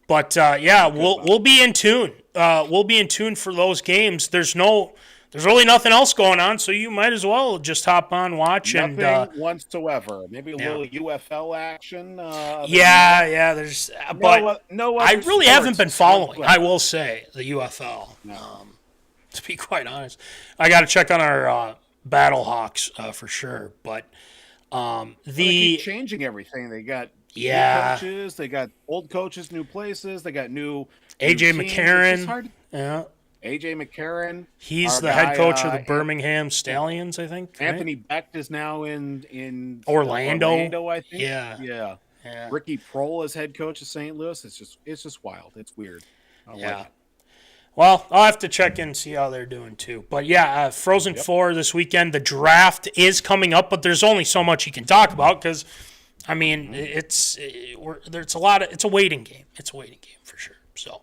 But we'll be in tune. We'll be in tune for those games. There's really nothing else going on, so you might as well just hop on, watch, nothing whatsoever. Maybe a little UFL action. There's. I really haven't been following. I will say the UFL. No. To be quite honest, I got to check on our Battle Hawks for sure. But they keep changing everything. They got. New coaches, they got old coaches, new places, they got new AJ teams. McCarron. AJ McCarron. He's the head coach of the Birmingham Stallions, I think. Anthony Becht is now in Orlando, I think. Yeah. Ricky Prohl is head coach of St. Louis. It's just wild. It's weird. I like it. Well, I'll have to check in and see how they're doing too. But Frozen Four this weekend. The draft is coming up, but there's only so much you can talk about because I mean, it's a waiting game. It's a waiting game for sure. So,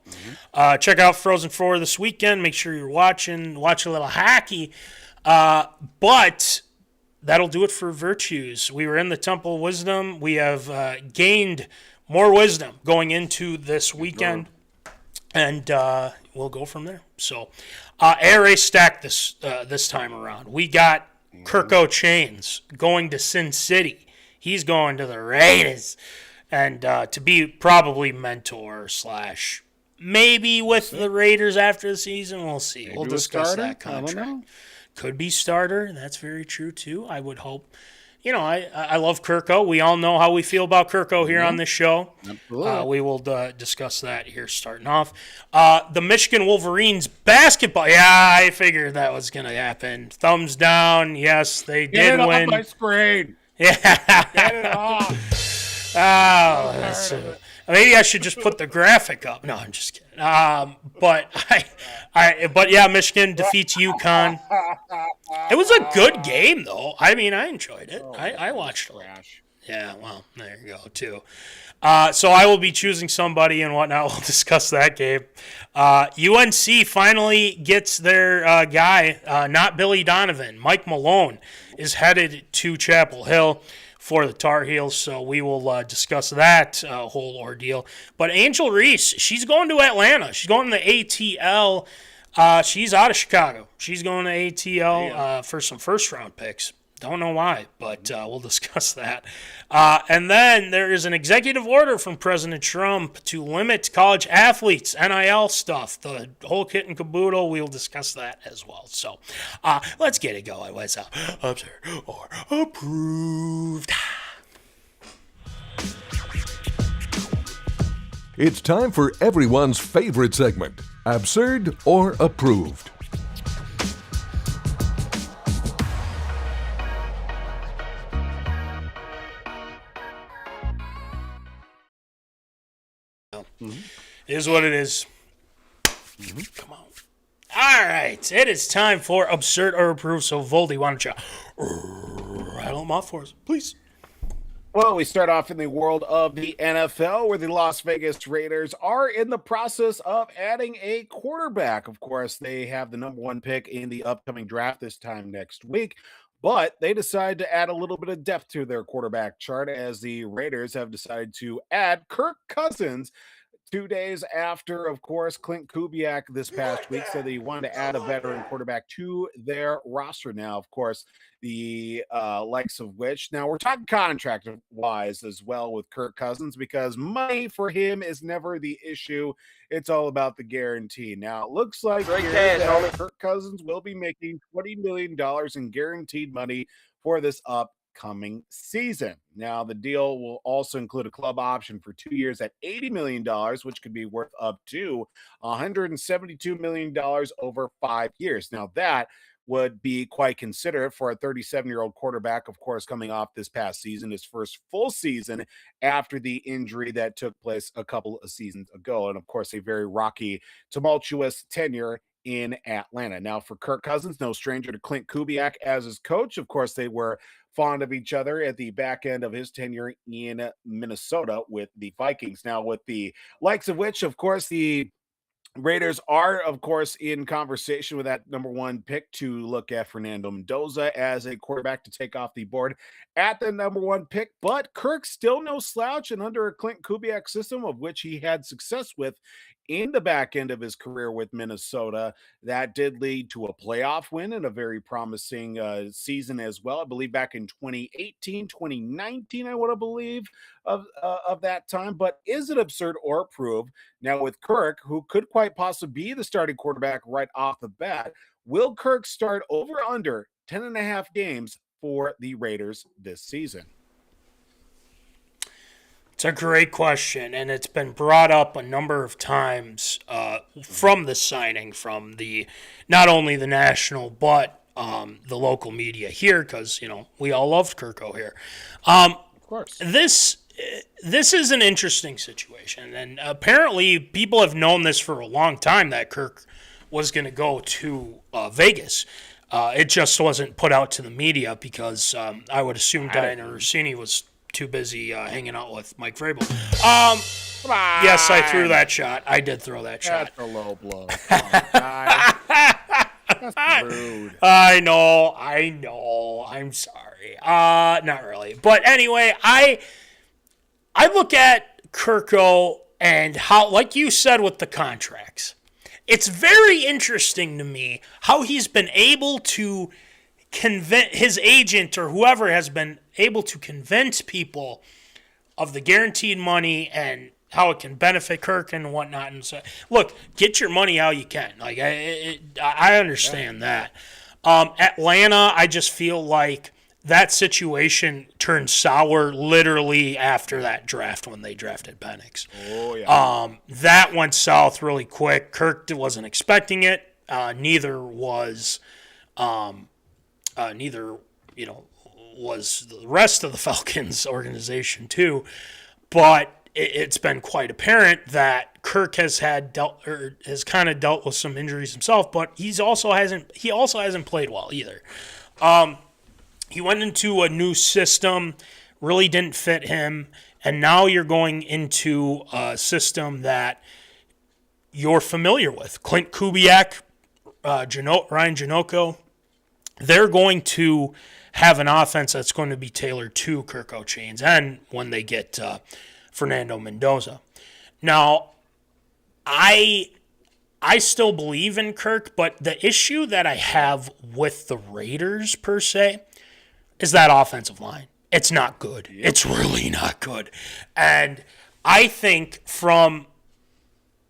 check out Frozen 4 this weekend. Make sure you're watch a little hockey. But that'll do it for Virtues. We were in the Temple of Wisdom. We have gained more wisdom going into this weekend, and we'll go from there. So, ARA stacked this time around. We got Kirko Chains going to Sin City. He's going to the Raiders, and to be probably mentor / maybe with the Raiders after the season. We'll see. We'll discuss that contract. Could be starter. That's very true too. I would hope. I love Kirko. We all know how we feel about Kirko here on this show. We will discuss that here starting off. The Michigan Wolverines basketball. Yeah, I figured that was going to happen. Thumbs down. Yes, they did win. Get it off my screen. Yeah. Get it off. Maybe I should just put the graphic up. No, I'm just kidding. But Michigan defeats UConn. It was a good game, though. I mean, I enjoyed it. I watched it. Yeah, well, there you go, too. So I will be choosing somebody and whatnot. We'll discuss that game. UNC finally gets their guy, not Billy Donovan. Mike Malone is headed to Chapel Hill for the Tar Heels, so we will discuss that whole ordeal. But angelreese, she's going to Atlanta. She's going to the ATL. She's out of Chicago. She's going to ATL for some first-round picks. Don't know why, but we'll discuss that. And then there is an executive order from President Trump to limit college athletes, NIL stuff, the whole kit and caboodle. We'll discuss that as well. So let's get it going. What's up? Observed or approved? It's time for everyone's favorite segment, Absurd or Approved. It is what it is. Come on. All right. It is time for Absurd or Approved. So, Voldy, why don't you rattle them off for us, please? Well, we start off in the world of the NFL, where the Las Vegas Raiders are in the process of adding a quarterback. Of course, they have the number 1 pick in the upcoming draft this time next week, but they decide to add a little bit of depth to their quarterback chart, as the Raiders have decided to add Kirk Cousins 2 days after, of course, Clint Kubiak this past week. So they wanted to add a veteran quarterback to their roster. Now, of course, the likes of which, now we're talking contract wise as well with Kirk Cousins, because money for him is never the issue. It's all about the guarantee. Now, it looks like Kirk Cousins will be making $20 million in guaranteed money for this upcoming season. Now, the deal will also include a club option for 2 years at $80 million, which could be worth up to $172 million over 5 years. Now, that would be quite considerate for a 37-year-old quarterback, of course, coming off this past season, his first full season after the injury that took place a couple of seasons ago. And, of course, a very rocky, tumultuous tenure in Atlanta. Now, for Kirk Cousins, no stranger to Clint Kubiak as his coach. Of course, they were fond of each other at the back end of his tenure in Minnesota with the Vikings. Now, with the likes of which, of course, the Raiders are, of course, in conversation with that number 1 pick to look at Fernando Mendoza as a quarterback to take off the board at the number 1 pick. But Kirk still no slouch, and under a Clint Kubiak system, of which he had success with in the back end of his career with Minnesota, that did lead to a playoff win and a very promising season as well. I believe back in 2018, 2019, I would believe of that time. But is it absurd or approved? Now, with Kirk, who could quite possibly be the starting quarterback right off the bat, will Kirk start over under 10.5 games for the Raiders this season? It's a great question, and it's been brought up a number of times from the signing, from the not only the national but the local media here, because we all loved Kirko here. Of course, this is an interesting situation, and apparently people have known this for a long time, that Kirk was going to go to Vegas. It just wasn't put out to the media because I would assume diannarussini was too busy hanging out with Mike Vrabel. Yes, I threw that shot. I did throw that shot. That's a low blow. That's rude. I know. I'm sorry. Not really. But anyway, I look at Kirko and how, like you said with the contracts, it's very interesting to me how he's been able to convince his agent, or whoever has been able to convince people of the guaranteed money and how it can benefit Kirk and whatnot. And so, look, get your money how you can. Like I understand that. Atlanta, I just feel like that situation turned sour literally after that draft when they drafted Penix. Oh yeah. That went south really quick. Kirk wasn't expecting it. Neither was was the rest of the Falcons organization too, but it's been quite apparent that Kirk has kind of dealt with some injuries himself, but he also hasn't played well either. He went into a new system, really didn't fit him, and now you're going into a system that you're familiar with. Clint Kubiak, Ryan Janocko, they're going to have an offense that's going to be tailored to Kirko Chains, and when they get Fernando Mendoza. Now, I still believe in Kirk, but the issue that I have with the Raiders per se is that offensive line. It's not good. Yep. It's really not good. And I think from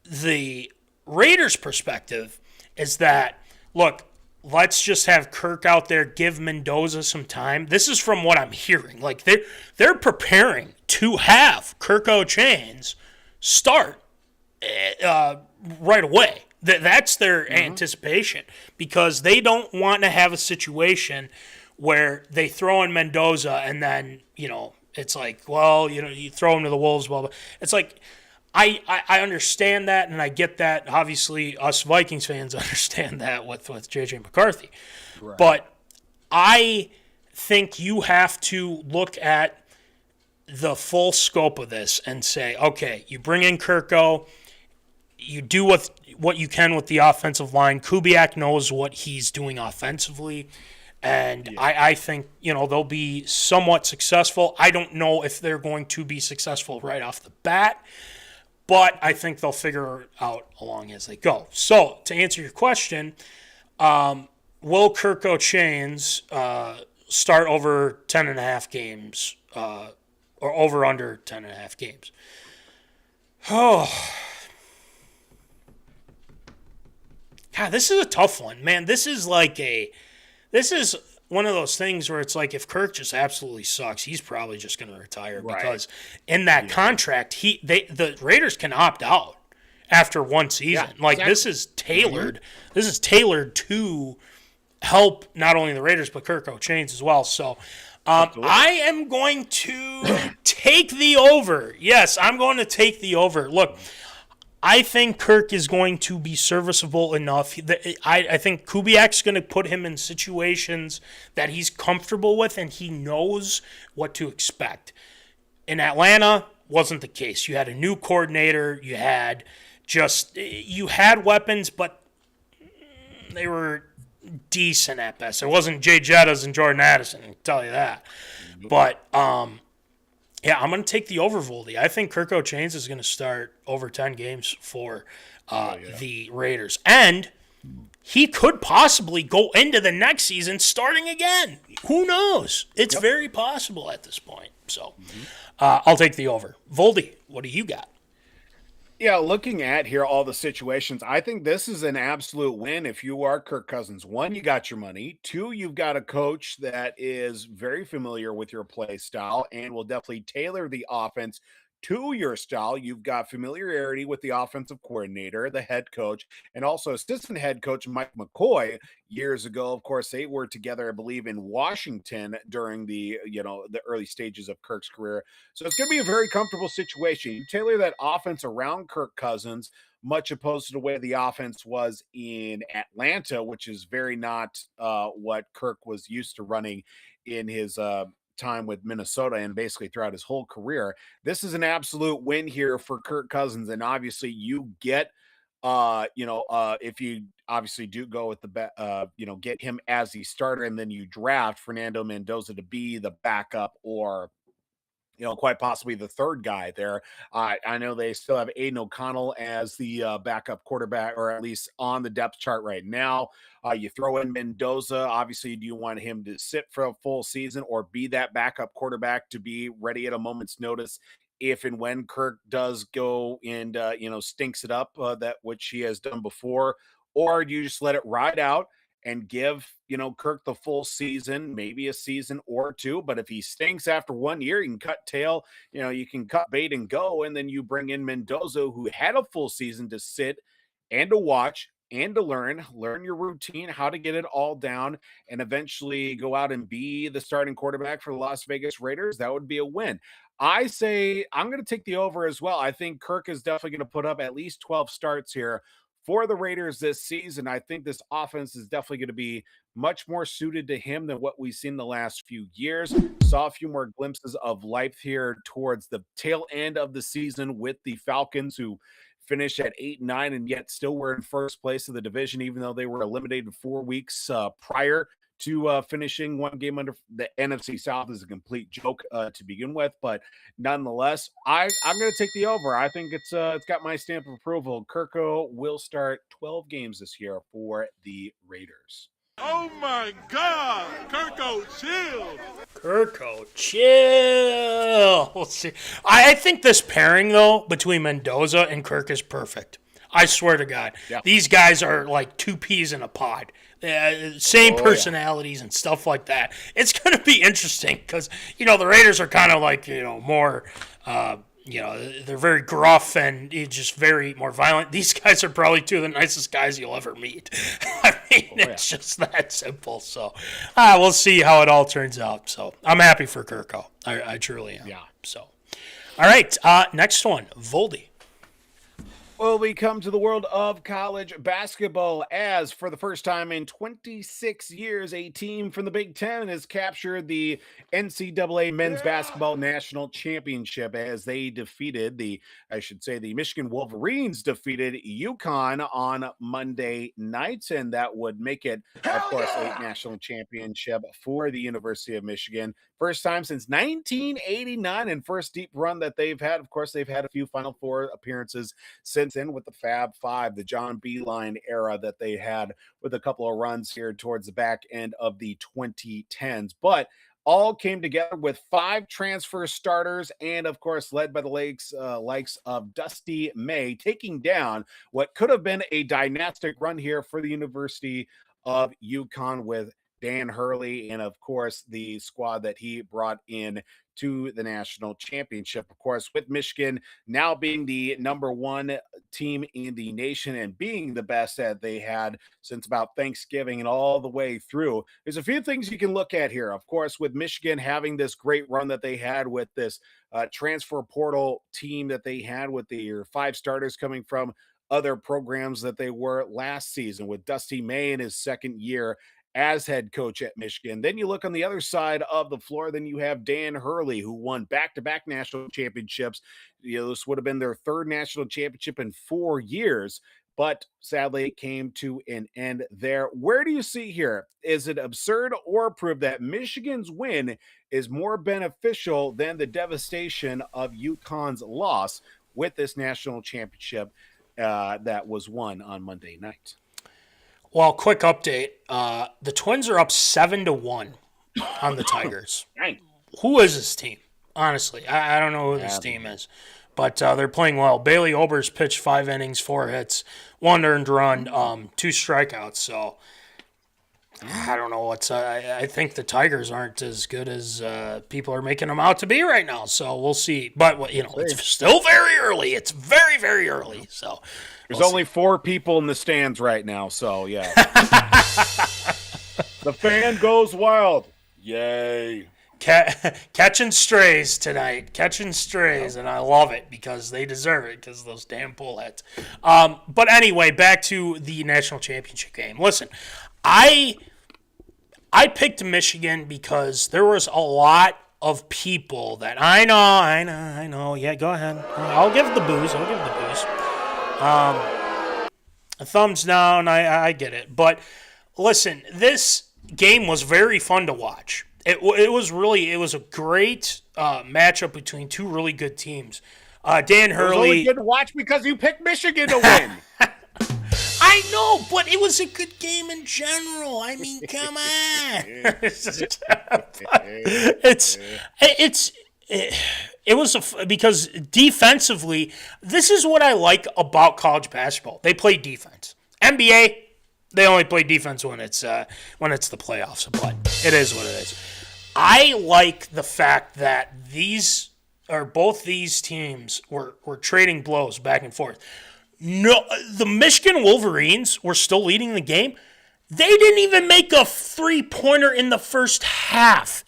the Raiders' perspective is that, look, let's just have Kirk out there, give Mendoza some time. This is from what I'm hearing. Like they're preparing to have Kirko Chains start right away. That's their anticipation, because they don't want to have a situation where they throw in Mendoza and then, it's like, well, you throw him to the Wolves, blah, blah. It's like, I understand that, and I get that. Obviously, us Vikings fans understand that with J.J. McCarthy. Right. But I think you have to look at the full scope of this and say, okay, you bring in Kirko, you do what you can with the offensive line. Kubiak knows what he's doing offensively, and I think they'll be somewhat successful. I don't know if they're going to be successful right off the bat, but I think they'll figure it out along as they go. So to answer your question, will Kirko Chains start over 10.5 games or over under 10.5 games? Oh. God, this is a tough one, man. This is one of those things where it's like, if Kirk just absolutely sucks, he's probably just going to retire, because in that contract, the Raiders can opt out after one season. Yeah, exactly. This is tailored. Mm-hmm. This is tailored to help not only the Raiders but Kirko Chains as well. So I am going to take the over. Yes, I'm going to take the over. Look, I think Kirk is going to be serviceable enough. I think Kubiak's going to put him in situations that he's comfortable with, and he knows what to expect. In Atlanta, wasn't the case. You had a new coordinator. You had weapons, but they were decent at best. It wasn't Jay Jettas and Jordan Addison, I can tell you that. But yeah, I'm going to take the over, Voldy. I think Kirko Chains is going to start over 10 games for the Raiders. And he could possibly go into the next season starting again. Who knows? It's very possible at this point. So I'll take the over. Voldy, what do you got? Yeah, looking at here all the situations, I think this is an absolute win if you are Kirk Cousins. One, you got your money. Two, you've got a coach that is very familiar with your play style and will definitely tailor the offense to your style. You've got familiarity with the offensive coordinator, the head coach, and also assistant head coach Mike McCoy. Years ago, of course, they were together, I believe, in Washington during the early stages of Kirk's career. So it's going to be a very comfortable situation. You tailor that offense around Kirk Cousins, much opposed to the way the offense was in Atlanta, which is very not what Kirk was used to running in his time with Minnesota and basically throughout his whole career. This is an absolute win here for Kirk Cousins, and obviously you get if you obviously do go with the get him as the starter, and then you draft Fernando Mendoza to be the backup, or quite possibly the third guy there. I know they still have Aiden O'Connell as the backup quarterback, or at least on the depth chart right now. You throw in Mendoza. Obviously, do you want him to sit for a full season or be that backup quarterback to be ready at a moment's notice if and when Kirk does go and, stinks it up, that which he has done before? Or do you just let it ride out and give, Kirk the full season, maybe a season or two? But if he stinks after 1 year, you can cut tail, you can cut bait and go. And then you bring in Mendoza, who had a full season to sit and to watch and to learn your routine, how to get it all down, and eventually go out and be the starting quarterback for the Las Vegas Raiders. That would be a win. I say I'm going to take the over as well. I think Kirk is definitely going to put up at least 12 starts here for the Raiders this season. I think this offense is definitely going to be much more suited to him than what we've seen the last few years. Saw a few more glimpses of life here towards the tail end of the season with the Falcons, who finished at 8-9 and yet still were in first place of the division, even though they were eliminated 4 weeks prior to finishing one game under. The NFC South is a complete joke to begin with, but nonetheless, I'm going to take the over. I think it's got my stamp of approval. Kirko will start 12 games this year for the Raiders. Oh my God, Kirko, chill. Kirko, chill. We'll see. I think this pairing, though, between Mendoza and Kirk is perfect. I swear to God. Yeah. These guys are like two peas in a pod. Same personalities and stuff like that. It's going to be interesting because, the Raiders are kind of like, more, they're very gruff and just very more violent. These guys are probably two of the nicest guys you'll ever meet. I mean, it's just that simple. So we'll see how it all turns out. So I'm happy for Kirko. I truly am. Yeah. So, all right. Next one, Voldy. Well, we come to the world of college basketball as for the first time in 26 years, a team from the Big Ten has captured the NCAA men's basketball national championship as they defeated the Michigan Wolverines defeated UConn on Monday night. And that would make it, of course, a national championship for the University of Michigan. First time since 1989 and first deep run that they've had. Of course, they've had a few Final Four appearances since then with the Fab Five, the John Beilein era that they had with a couple of runs here towards the back end of the 2010s. But all came together with 5 transfer starters and, of course, led by the likes of Dusty May, taking down what could have been a dynastic run here for the University of UConn with Dan Hurley and, of course, the squad that he brought in to the national championship. Of course, with Michigan now being the number 1 team in the nation and being the best that they had since about Thanksgiving and all the way through. There's a few things you can look at here. Of course, with Michigan having this great run that they had with this transfer portal team that they had with the 5 starters coming from other programs that they were last season with Dusty May in his second year as head coach at Michigan. Then you look on the other side of the floor, then you have Dan Hurley, who won back-to-back national championships. This would have been their 3rd national championship in 4 years, but sadly it came to an end there. Where do you see here? Is it absurd or prove that Michigan's win is more beneficial than the devastation of UConn's loss with this national championship that was won on Monday night? Well, quick update. The Twins are up 7-1 on the Tigers. Who is this team? Honestly, I don't know who this team is. But they're playing well. Bailey Ober's pitched 5 innings, 4 hits, 1 earned run, 2 strikeouts. So I don't know what's. I think the Tigers aren't as good as people are making them out to be right now. So we'll see. But it's still very early. It's very, very early. So. There's only 4 people in the stands right now, so yeah. The fan goes wild. Yay. Catching strays tonight. Catching strays, and I love it because they deserve it because of those damn bullheads. But anyway, back to the national championship game. Listen, I picked Michigan because there was a lot of people that I know. Yeah, go ahead. I'll give the booze. A thumbs down, I get it. But listen, this game was very fun to watch. It was a great matchup between 2 really good teams. Dan Hurley. It was only good to watch because you picked Michigan to win. I know, but it was a good game in general. I mean, come on. Because defensively, this is what I like about college basketball. They play defense. NBA, they only play defense when it's the playoffs. But it is what it is. I like the fact that both these teams were trading blows back and forth. No, the Michigan Wolverines were still leading the game. They didn't even make a 3-pointer in the first half.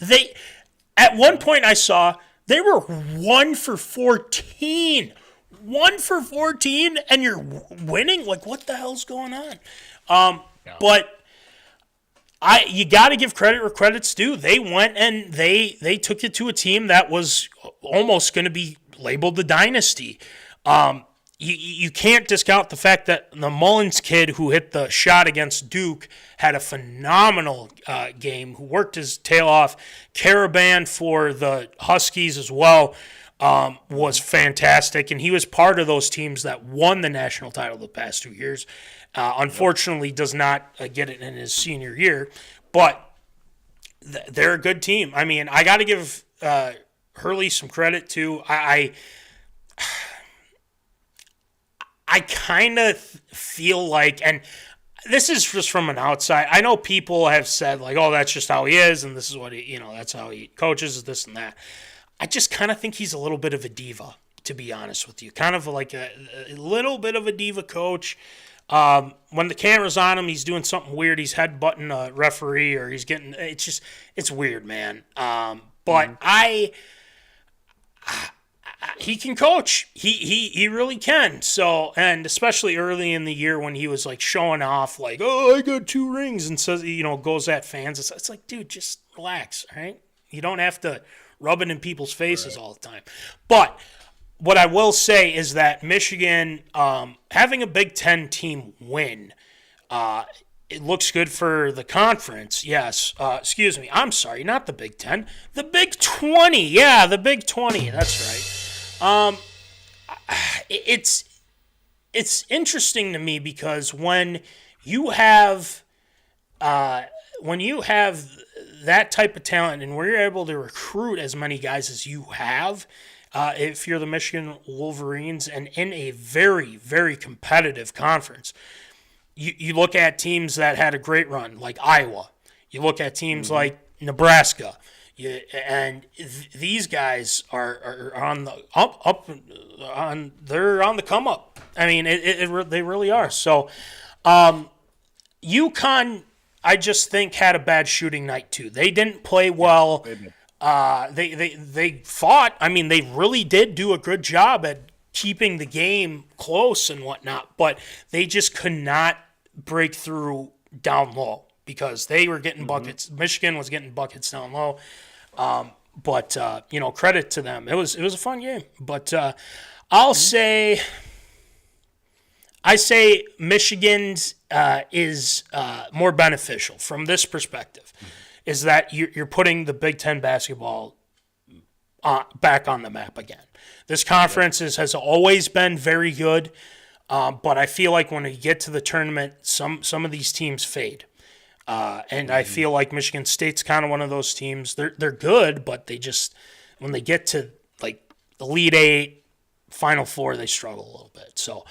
At one point I saw they were 1 for 14. 1 for 14, and you're winning? Like, what the hell's going on? But you got to give credit where credit's due. They went and they took it to a team that was almost going to be labeled the dynasty. You can't discount the fact that the Mullins kid who hit the shot against Duke had a phenomenal game, who worked his tail off. Caravan for the Huskies as well was fantastic, and he was part of those teams that won the national title the past 2 years. Unfortunately, does not get it in his senior year, but they're a good team. I mean, I got to give Hurley some credit, too. I kind of feel like, and this is just from an outside, I know people have said, like, oh, that's just how he is, and this is what he, that's how he coaches, this and that. I just kind of think he's a little bit of a diva. to be honest with you. Kind of like a little bit of a diva coach. When the camera's on him, he's doing something weird. He's headbutting a referee, or he's getting. It's weird, man. But he can coach. He really can. So, and especially early in the year when he was like showing off, like, oh, I got 2 rings, and says, goes at fans. It's like, dude, just relax, all right? You don't have to rub it in people's faces all the time. But what I will say is that Michigan, having a Big Ten team win, it looks good for the conference. Yes. Excuse me. I'm sorry. Not the Big Ten. The Big 20. Yeah, the Big 20. That's right. It's interesting to me because when you have that type of talent and where you're able to recruit as many guys as you have, if you're the Michigan Wolverines and in a very, very competitive conference, you look at teams that had a great run, like Iowa. You look at teams like Nebraska. These guys are on the they're on the come up. I mean, they really are. So, UConn, I just think, had a bad shooting night too. They didn't play well. They fought. I mean, they really did do a good job at keeping the game close and whatnot, but they just could not break through down low because they were getting buckets. Michigan was getting buckets down low. But credit to them. It was a fun game. But I say Michigan's is more beneficial from this perspective. Is that you're putting the Big Ten basketball back on the map again. This conference has always been very good, but I feel like when you get to the tournament, some of these teams fade. And I feel like Michigan State's kind of one of those teams. They're good, but they just, when they get to like Elite Eight, Final Four, they struggle a little bit. So,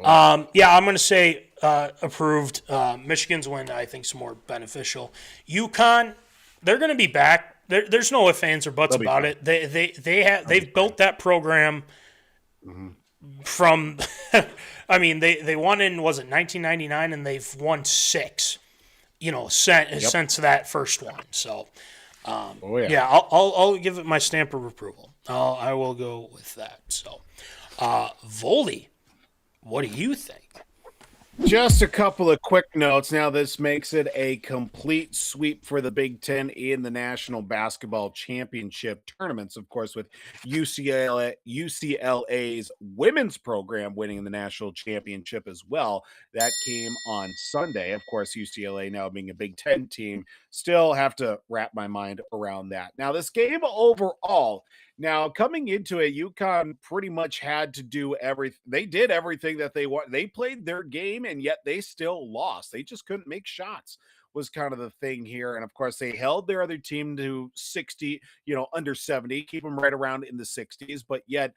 I'm going to say approved. Michigan's win, I think, is more beneficial. UConn, they're going to be back. There's no ifs, ands, or buts about it. They've built that program from. I mean, they won in 1999, and they've won 6. Since that first one. So, I'll give it my stamp of approval. I will go with that. So, Voldy, what do you think? Just a couple of quick notes. Now, this makes it a complete sweep for the Big Ten in the National Basketball Championship tournaments, of course, with UCLA's women's program winning the national championship as well. That came on Sunday. Of course, UCLA now being a Big Ten team, still have to wrap my mind around that. Now, this game overall, now, coming into it, UConn pretty much had to do everything. They did everything that they want. They played their game, and yet they still lost. They just couldn't make shots was kind of the thing here. And, of course, they held their other team to 60, under 70, keep them right around in the 60s. But yet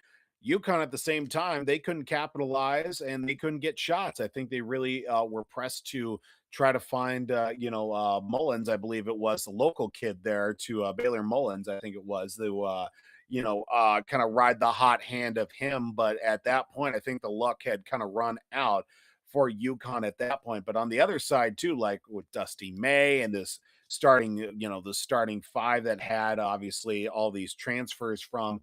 UConn at the same time, they couldn't capitalize and they couldn't get shots. I think they really were pressed to try to find, Mullins, I believe it was, the local kid there to Baylor Mullins, I think it was, kind of ride the hot hand of him. But at that point, I think the luck had kind of run out for UConn at that point. But on the other side too, like with Dusty May and this starting, the starting 5 that had obviously all these transfers from,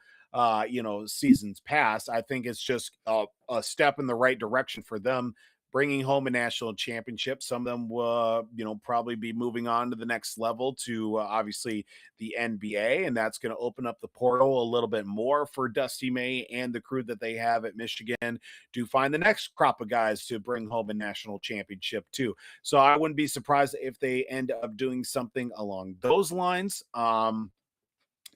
seasons past, I think it's just a step in the right direction for them, bringing home a national championship. Some of them will, probably be moving on to the next level to obviously the NBA, and that's going to open up the portal a little bit more for Dusty May and the crew that they have at Michigan to find the next crop of guys to bring home a national championship too. So I wouldn't be surprised if they end up doing something along those lines.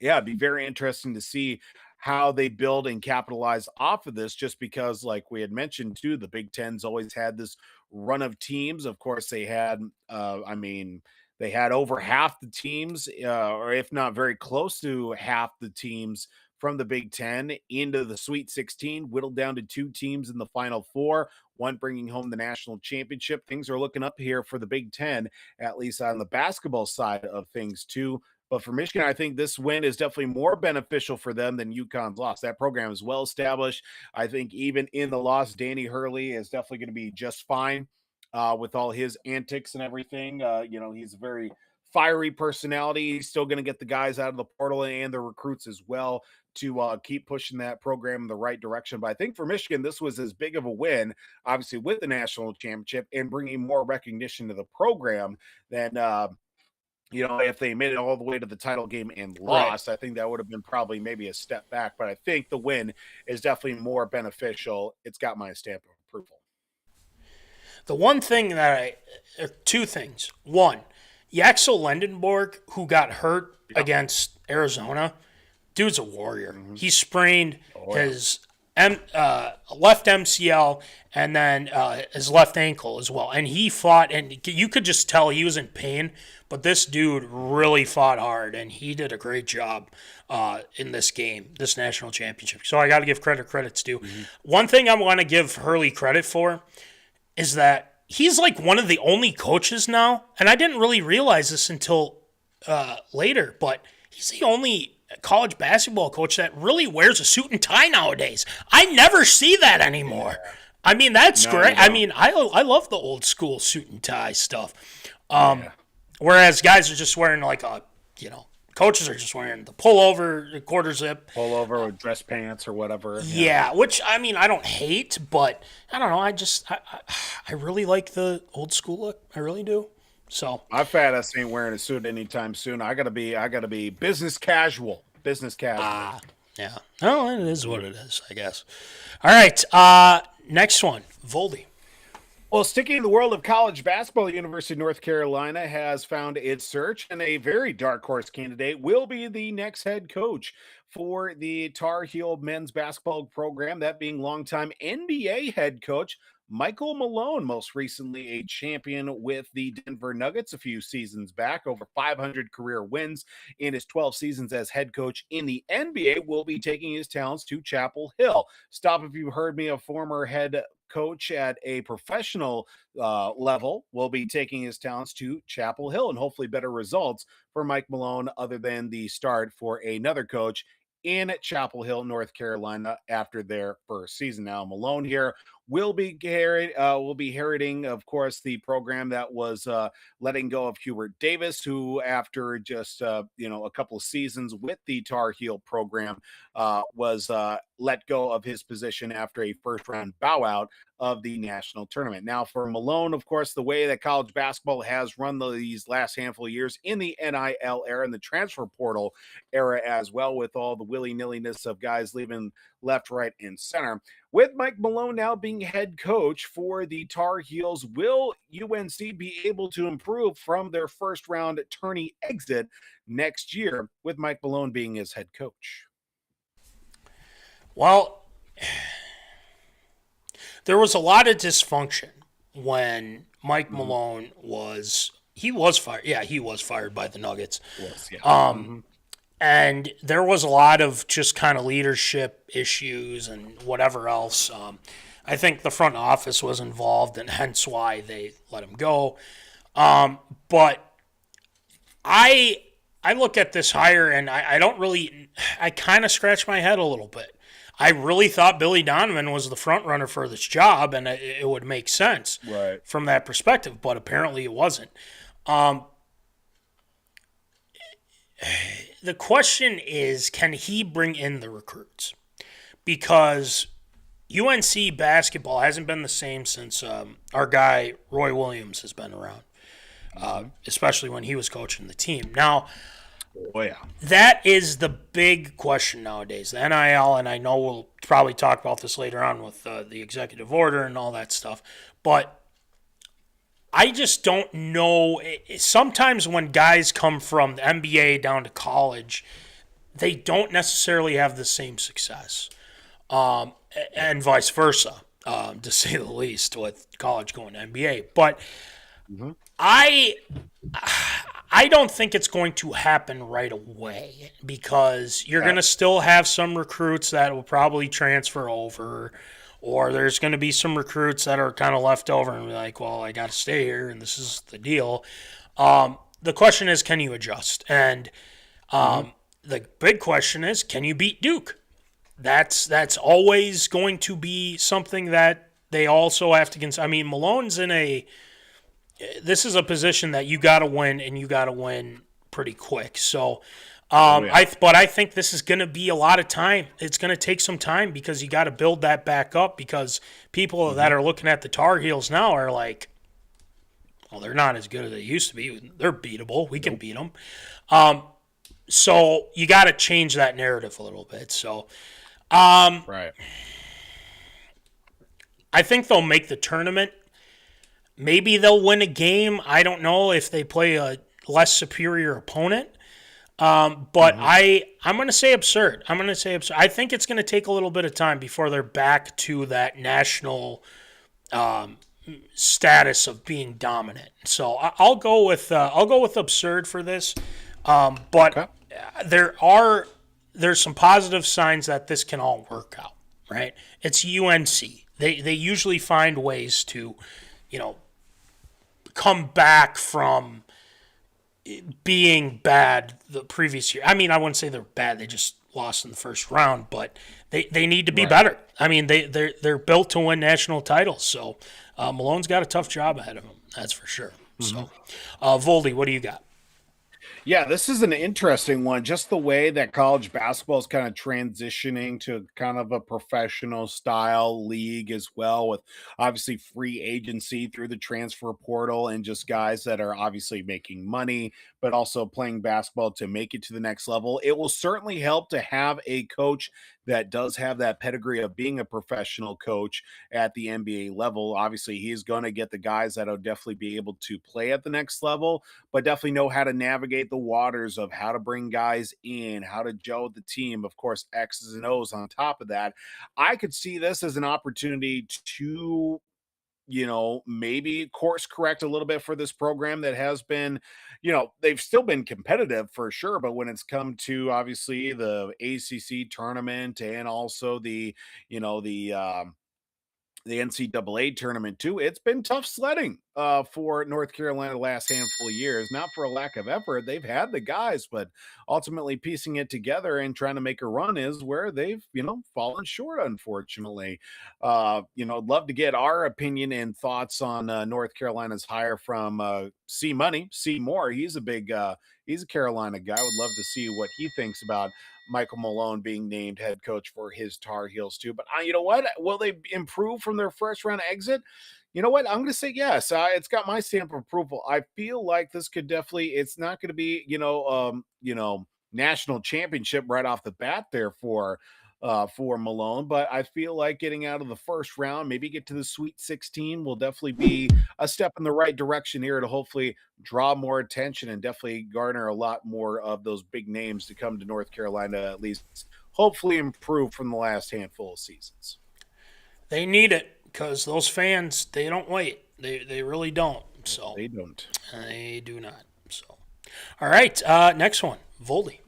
It'd be very interesting to see how they build and capitalize off of this, just because, like we had mentioned too, the Big Ten's always had this run of teams. Of course, they had, they had over half the teams, or if not very close to half the teams from the Big Ten into the Sweet 16, whittled down to 2 teams in the Final Four, one bringing home the national championship. Things are looking up here for the Big Ten, at least on the basketball side of things too. But for Michigan, I think this win is definitely more beneficial for them than UConn's loss. That program is well established. I think even in the loss, Danny Hurley is definitely going to be just fine with all his antics and everything. He's a very fiery personality. He's still going to get the guys out of the portal and the recruits as well to keep pushing that program in the right direction. But I think for Michigan, this was as big of a win, obviously with the national championship and bringing more recognition to the program than if they made it all the way to the title game and lost. Right. I think that would have been probably maybe a step back. But I think the win is definitely more beneficial. It's got my stamp of approval. The one thing two things. One, Yaxel Lendenborg, who got hurt against Arizona, dude's a warrior. Mm-hmm. He sprained his left MCL and then his left ankle as well. And he fought, and you could just tell he was in pain, but this dude really fought hard, and he did a great job in this game, this national championship. So I got to give credit's due. Mm-hmm. One thing I want to give Hurley credit for is that he's like one of the only coaches now, and I didn't really realize this until later, but he's the only college basketball coach that really wears a suit and tie nowadays. I never see that anymore. I mean, that's great. I mean, I love the old school suit and tie stuff. Whereas guys are just wearing coaches are just wearing the pullover, the quarter zip. Pullover or dress pants or whatever. Yeah, which, I mean, I don't hate, but I don't know. I really like the old school look. I really do. So my fat ass ain't wearing a suit anytime soon. I gotta be business casual. Yeah. Oh, it is what it is, I guess. All right. Next one, Voldy. Well, sticking in the world of college basketball, the University of North Carolina has found its search, and a very dark horse candidate will be the next head coach for the Tar Heel men's basketball program, that being longtime NBA head coach Michael Malone, most recently a champion with the Denver Nuggets a few seasons back, over 500 career wins in his 12 seasons as head coach in the NBA, will be taking his talents to Chapel Hill. Stop if you heard me, a former head coach at a professional level will be taking his talents to Chapel Hill, and hopefully better results for Mike Malone other than the start for another coach in Chapel Hill, North Carolina after their first season. Now Malone here will be inheriting, of course, the program that was letting go of Hubert Davis, who after just a couple of seasons with the Tar Heel program was let go of his position after a first-round bow out of the national tournament. Now for Malone, of course, the way that college basketball has run these last handful of years in the NIL era and the transfer portal era as well, with all the willy-nilliness of guys leaving left, right, and center. With Mike Malone now being head coach for the Tar Heels, will UNC be able to improve from their first-round tourney exit next year with Mike Malone being his head coach? Well, there was a lot of dysfunction when Mike Malone was fired. Yeah, he was fired by the Nuggets. Yes, yeah. And there was a lot of just kind of leadership issues and whatever else. I think the front office was involved, and hence why they let him go. But I look at this hire, and I kind of scratch my head a little bit. I really thought Billy Donovan was the front runner for this job, and it would make sense from that perspective, but apparently it wasn't. The question is, can he bring in the recruits? Because UNC basketball hasn't been the same since our guy Roy Williams has been around, especially when he was coaching the team. Now, that is the big question nowadays, the NIL, and I know we'll probably talk about this later on with the executive order and all that stuff, but I just don't know. Sometimes when guys come from the NBA down to college, they don't necessarily have the same success, and vice versa, to say the least, with college going to NBA. But I don't think it's going to happen right away, because you're going to still have some recruits that will probably transfer over, or there's going to be some recruits that are kind of left over and be like, well, I got to stay here, and this is the deal. The question is, can you adjust? And The big question is, can you beat Duke? That's always going to be something that they also have to consider. I mean, Malone's this is a position that you got to win, and you got to win pretty quick. So, but I think this is going to be a lot of time. It's going to take some time because you got to build that back up, because people that are looking at the Tar Heels now are like, well, they're not as good as they used to be. They're beatable. We can beat them. So you got to change that narrative a little bit. So, right. I think they'll make the tournament. Maybe they'll win a game. I don't know if they play a less superior opponent. But I'm going to say absurd. I think it's going to take a little bit of time before they're back to that national status of being dominant. So I'll go with absurd for this. But there's some positive signs that this can all work out. Right? It's UNC. They usually find ways to, come back from being bad the previous year. I mean, I wouldn't say they're bad. They just lost in the first round, but they need to be better. I mean, they're built to win national titles. So Malone's got a tough job ahead of him. That's for sure. So, Voldy, what do you got? Yeah, this is an interesting one. Just the way that college basketball is kind of transitioning to kind of a professional style league as well, with obviously free agency through the transfer portal and just guys that are obviously making money, but also playing basketball to make it to the next level. It will certainly help to have a coach that does have that pedigree of being a professional coach at the NBA level. Obviously, he's going to get the guys that'll definitely be able to play at the next level, but definitely know how to navigate the waters of how to bring guys in, how to gel with the team. Of course, X's and O's on top of that. I could see this as an opportunity to maybe course correct a little bit for this program that has been, they've still been competitive for sure. But when it's come to obviously the ACC tournament and also the NCAA tournament too, it's been tough sledding for North Carolina the last handful of years. Not for a lack of effort. They've had the guys, but ultimately piecing it together and trying to make a run is where they've, fallen short, unfortunately. I'd love to get our opinion and thoughts on North Carolina's hire from C Money, C Moore. He's a Carolina guy. Would love to see what he thinks about Michael Malone being named head coach for his Tar Heels too. But you know what? Will they improve from their first round exit? You know what? I'm going to say yes. It's got my stamp of approval. I feel like this could definitely, it's not going to be, national championship right off the bat there for Malone, but I feel like getting out of the first round, maybe get to the Sweet 16 will definitely be a step in the right direction here to hopefully draw more attention and definitely garner a lot more of those big names to come to North Carolina, at least hopefully improve from the last handful of seasons. They need it because those fans, they don't wait. They really don't. So they don't. They do not. So, all right, next one, Voldy.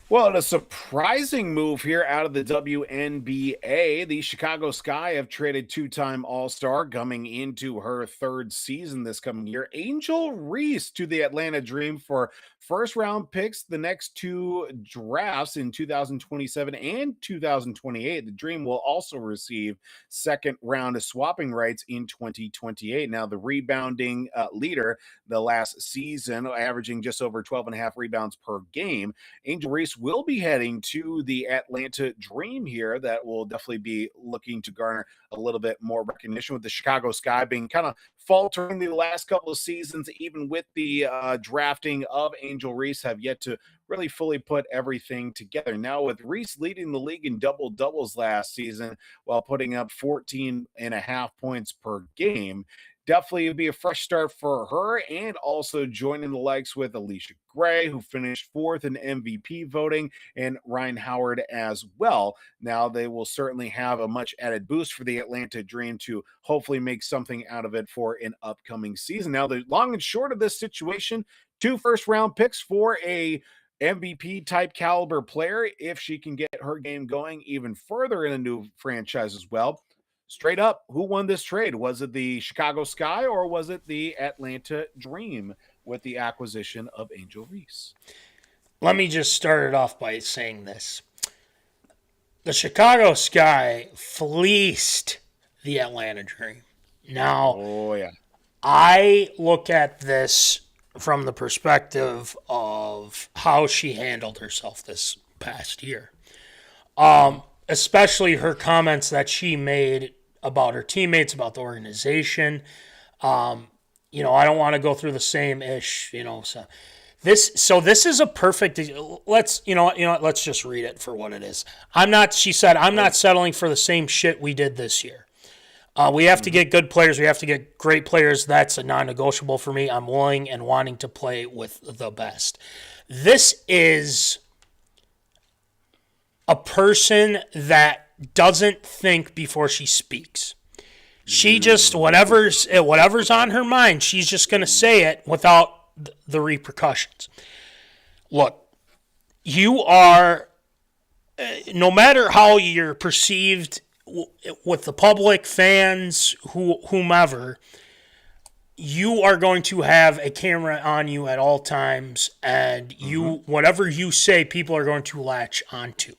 Well, a surprising move here out of the WNBA. The Chicago Sky have traded two-time All-Star coming into her third season this coming year, Angelreese, to the Atlanta Dream for first-round picks the next two drafts in 2027 and 2028. The Dream will also receive second-round swapping rights in 2028. Now, the rebounding leader the last season, averaging just over 12.5 rebounds per game, Angelreese will be heading to the Atlanta Dream here. That will definitely be looking to garner a little bit more recognition, with the Chicago Sky being kind of faltering the last couple of seasons, even with the drafting of Angelreese, have yet to really fully put everything together. Now, with Reese leading the league in double-doubles last season while putting up 14.5 points per game, definitely would be a fresh start for her, and also joining the likes with Alicia Gray, who finished fourth in MVP voting, and Ryne Howard as well. Now they will certainly have a much added boost for the Atlanta Dream to hopefully make something out of it for an upcoming season. Now, the long and short of this situation, 2 first-round picks for a MVP type caliber player if she can get her game going even further in a new franchise as well. Straight up, who won this trade? Was it the Chicago Sky or was it the Atlanta Dream with the acquisition of Angelreese? let me just start it off by saying this. The Chicago Sky fleeced the Atlanta Dream. Now, Oh, yeah. I look at this from the perspective of how she handled herself this past year. Especially her comments that she made about her teammates, about the organization. I don't want to go through the same ish, so this is a perfect. Let's let's just read it for what it is. She said, I'm not settling for the same shit we did this year. We have to get good players. We have to get great players. That's a non-negotiable for me. I'm willing and wanting to play with the best. This is a person that doesn't think before she speaks. She just, whatever's on her mind, she's just going to say it without the repercussions. Look, you are, no matter how you're perceived with the public, fans, whomever, you are going to have a camera on you at all times, and whatever you say, people are going to latch onto.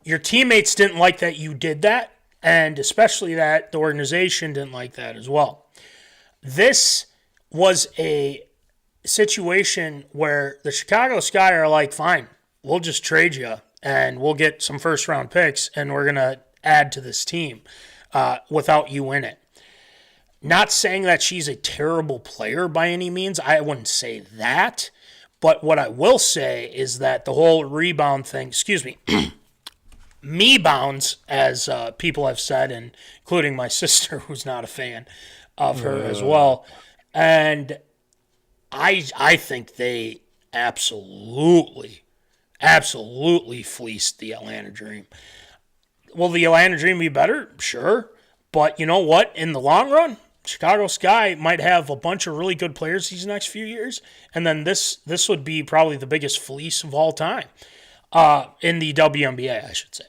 Your teammates didn't like that you did that, and especially that the organization didn't like that as well. This was a situation where the Chicago Sky are like, fine, we'll just trade you, and we'll get some first-round picks, and we're going to add to this team without you in it. Not saying that she's a terrible player by any means. I wouldn't say that. But what I will say is that the whole rebound thing, me bounds, as people have said, and including my sister, who's not a fan of her as well. And I think they absolutely fleeced the Atlanta Dream. Will the Atlanta Dream be better? Sure. But you know what? In the long run, Chicago Sky might have a bunch of really good players these next few years. And then this would be probably the biggest fleece of all time in the WNBA, I should say.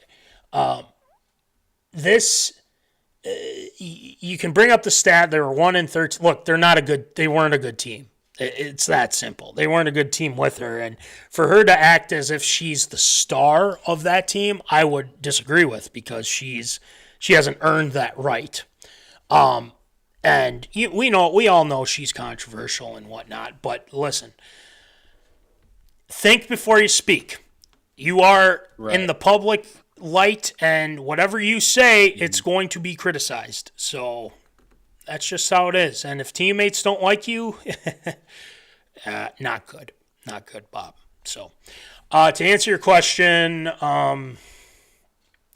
You can bring up the stat. They were 1-13. Look, they weren't a good team. It's that simple. They weren't a good team with her. And for her to act as if she's the star of that team, I would disagree with, because she hasn't earned that right. And we all know she's controversial and whatnot. But listen, think before you speak. You are in the public light, and whatever you say, it's going to be criticized. So that's just how it is. And if teammates don't like you, not good. Not good, Bob. So to answer your question,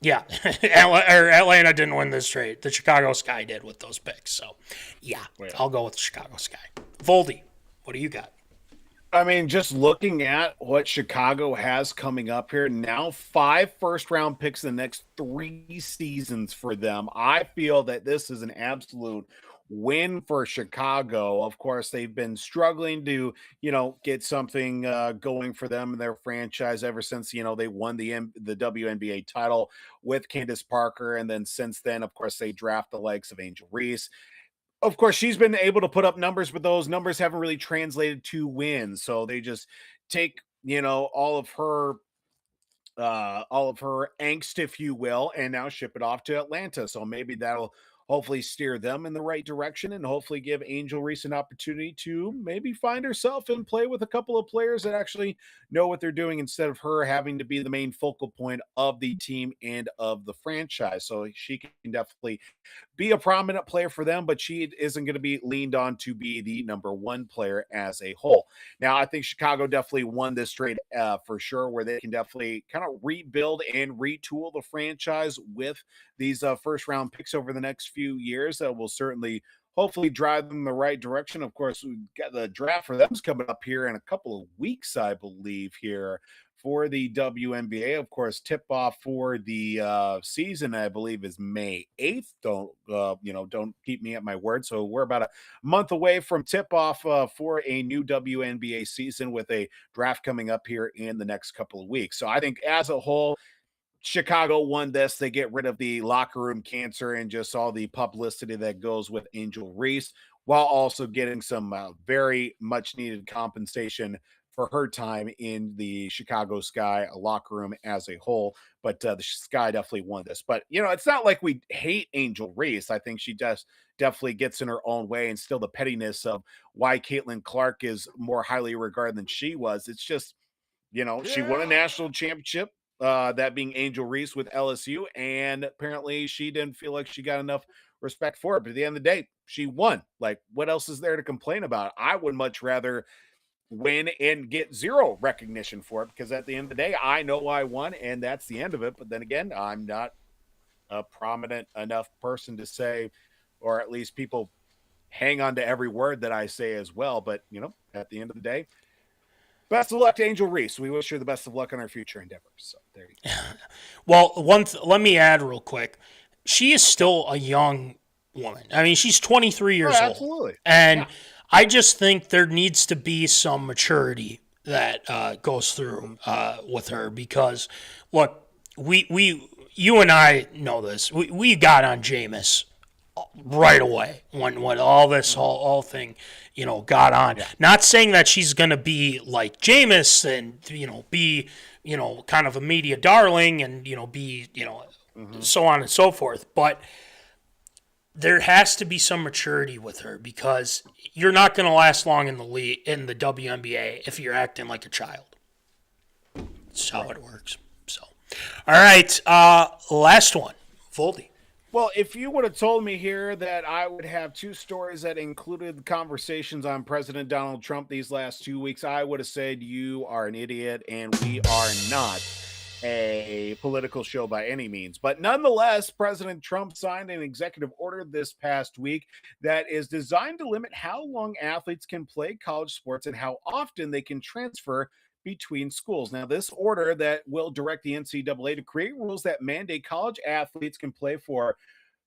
yeah, Atlanta didn't win this trade. The Chicago Sky did with those picks. So, yeah, I'll go with the Chicago Sky. Voldy, what do you got? I mean, just looking at what Chicago has coming up here now, 5 first-round picks in the next 3 seasons for them. I feel that this is an absolute win for Chicago. Of course, they've been struggling to, get something going for them and their franchise ever since, they won the WNBA title with Candace Parker. And then since then, of course, they draft the likes of Angelreese. Of course, she's been able to put up numbers, but those numbers haven't really translated to wins. So they just take, all of her angst, if you will, and now ship it off to Atlanta. So maybe that'll hopefully steer them in the right direction, and hopefully give Angelreese an opportunity to maybe find herself and play with a couple of players that actually know what they're doing, instead of her having to be the main focal point of the team and of the franchise. So she can definitely be a prominent player for them, but she isn't going to be leaned on to be the number one player as a whole. Now, I think Chicago definitely won this trade for sure, where they can definitely kind of rebuild and retool the franchise with these first round picks over the next few years. That will certainly hopefully drive them in the right direction. Of course, we've got the draft for them coming up here in a couple of weeks, I believe, here for the WNBA. Of course, tip-off for the season, I believe, is May 8th. Don't keep me at my word. So we're about a month away from tip-off for a new WNBA season, with a draft coming up here in the next couple of weeks. So I think as a whole, Chicago won this. They get rid of the locker room cancer and just all the publicity that goes with Angelreese, while also getting some very much needed compensation for her time in the Chicago Sky locker room as a whole. But the Sky definitely won this. But, it's not like we hate Angel Reese. I think she definitely gets in her own way, and still the pettiness of why Caitlin Clark is more highly regarded than she was. It's just, she won a national championship, that being Angel Reese with LSU, and apparently she didn't feel like she got enough respect for it. But at the end of the day, she won. Like, what else is there to complain about? I would much rather win and get zero recognition for it, because at the end of the day, I know I won, and that's the end of it. But then again, I'm not a prominent enough person to say, or at least people hang on to every word that I say as well. But, at the end of the day, best of luck to Angel Reese. We wish her the best of luck on her future endeavors. So there you go. Well, let me add real quick. She is still a young woman. I mean, she's 23 years old. Absolutely. And I just think there needs to be some maturity that goes through with her, because, look, you and I know this. We got on Jameis right away when all this whole thing, got on. Yeah. Not saying that she's going to be like Jameis and, be, kind of a media darling and, be, so on and so forth. But there has to be some maturity with her, because you're not going to last long in the league, in the WNBA, if you're acting like a child. That's how it works. So, all right, last one, Voldy. Well, if you would have told me here that I would have two stories that included conversations on President Donald Trump these last 2 weeks, I would have said you are an idiot, and we are not a political show by any means. But nonetheless, President Trump signed an executive order this past week that is designed to limit how long athletes can play college sports and how often they can transfer between schools. Now, this order that will direct the NCAA to create rules that mandate college athletes can play for,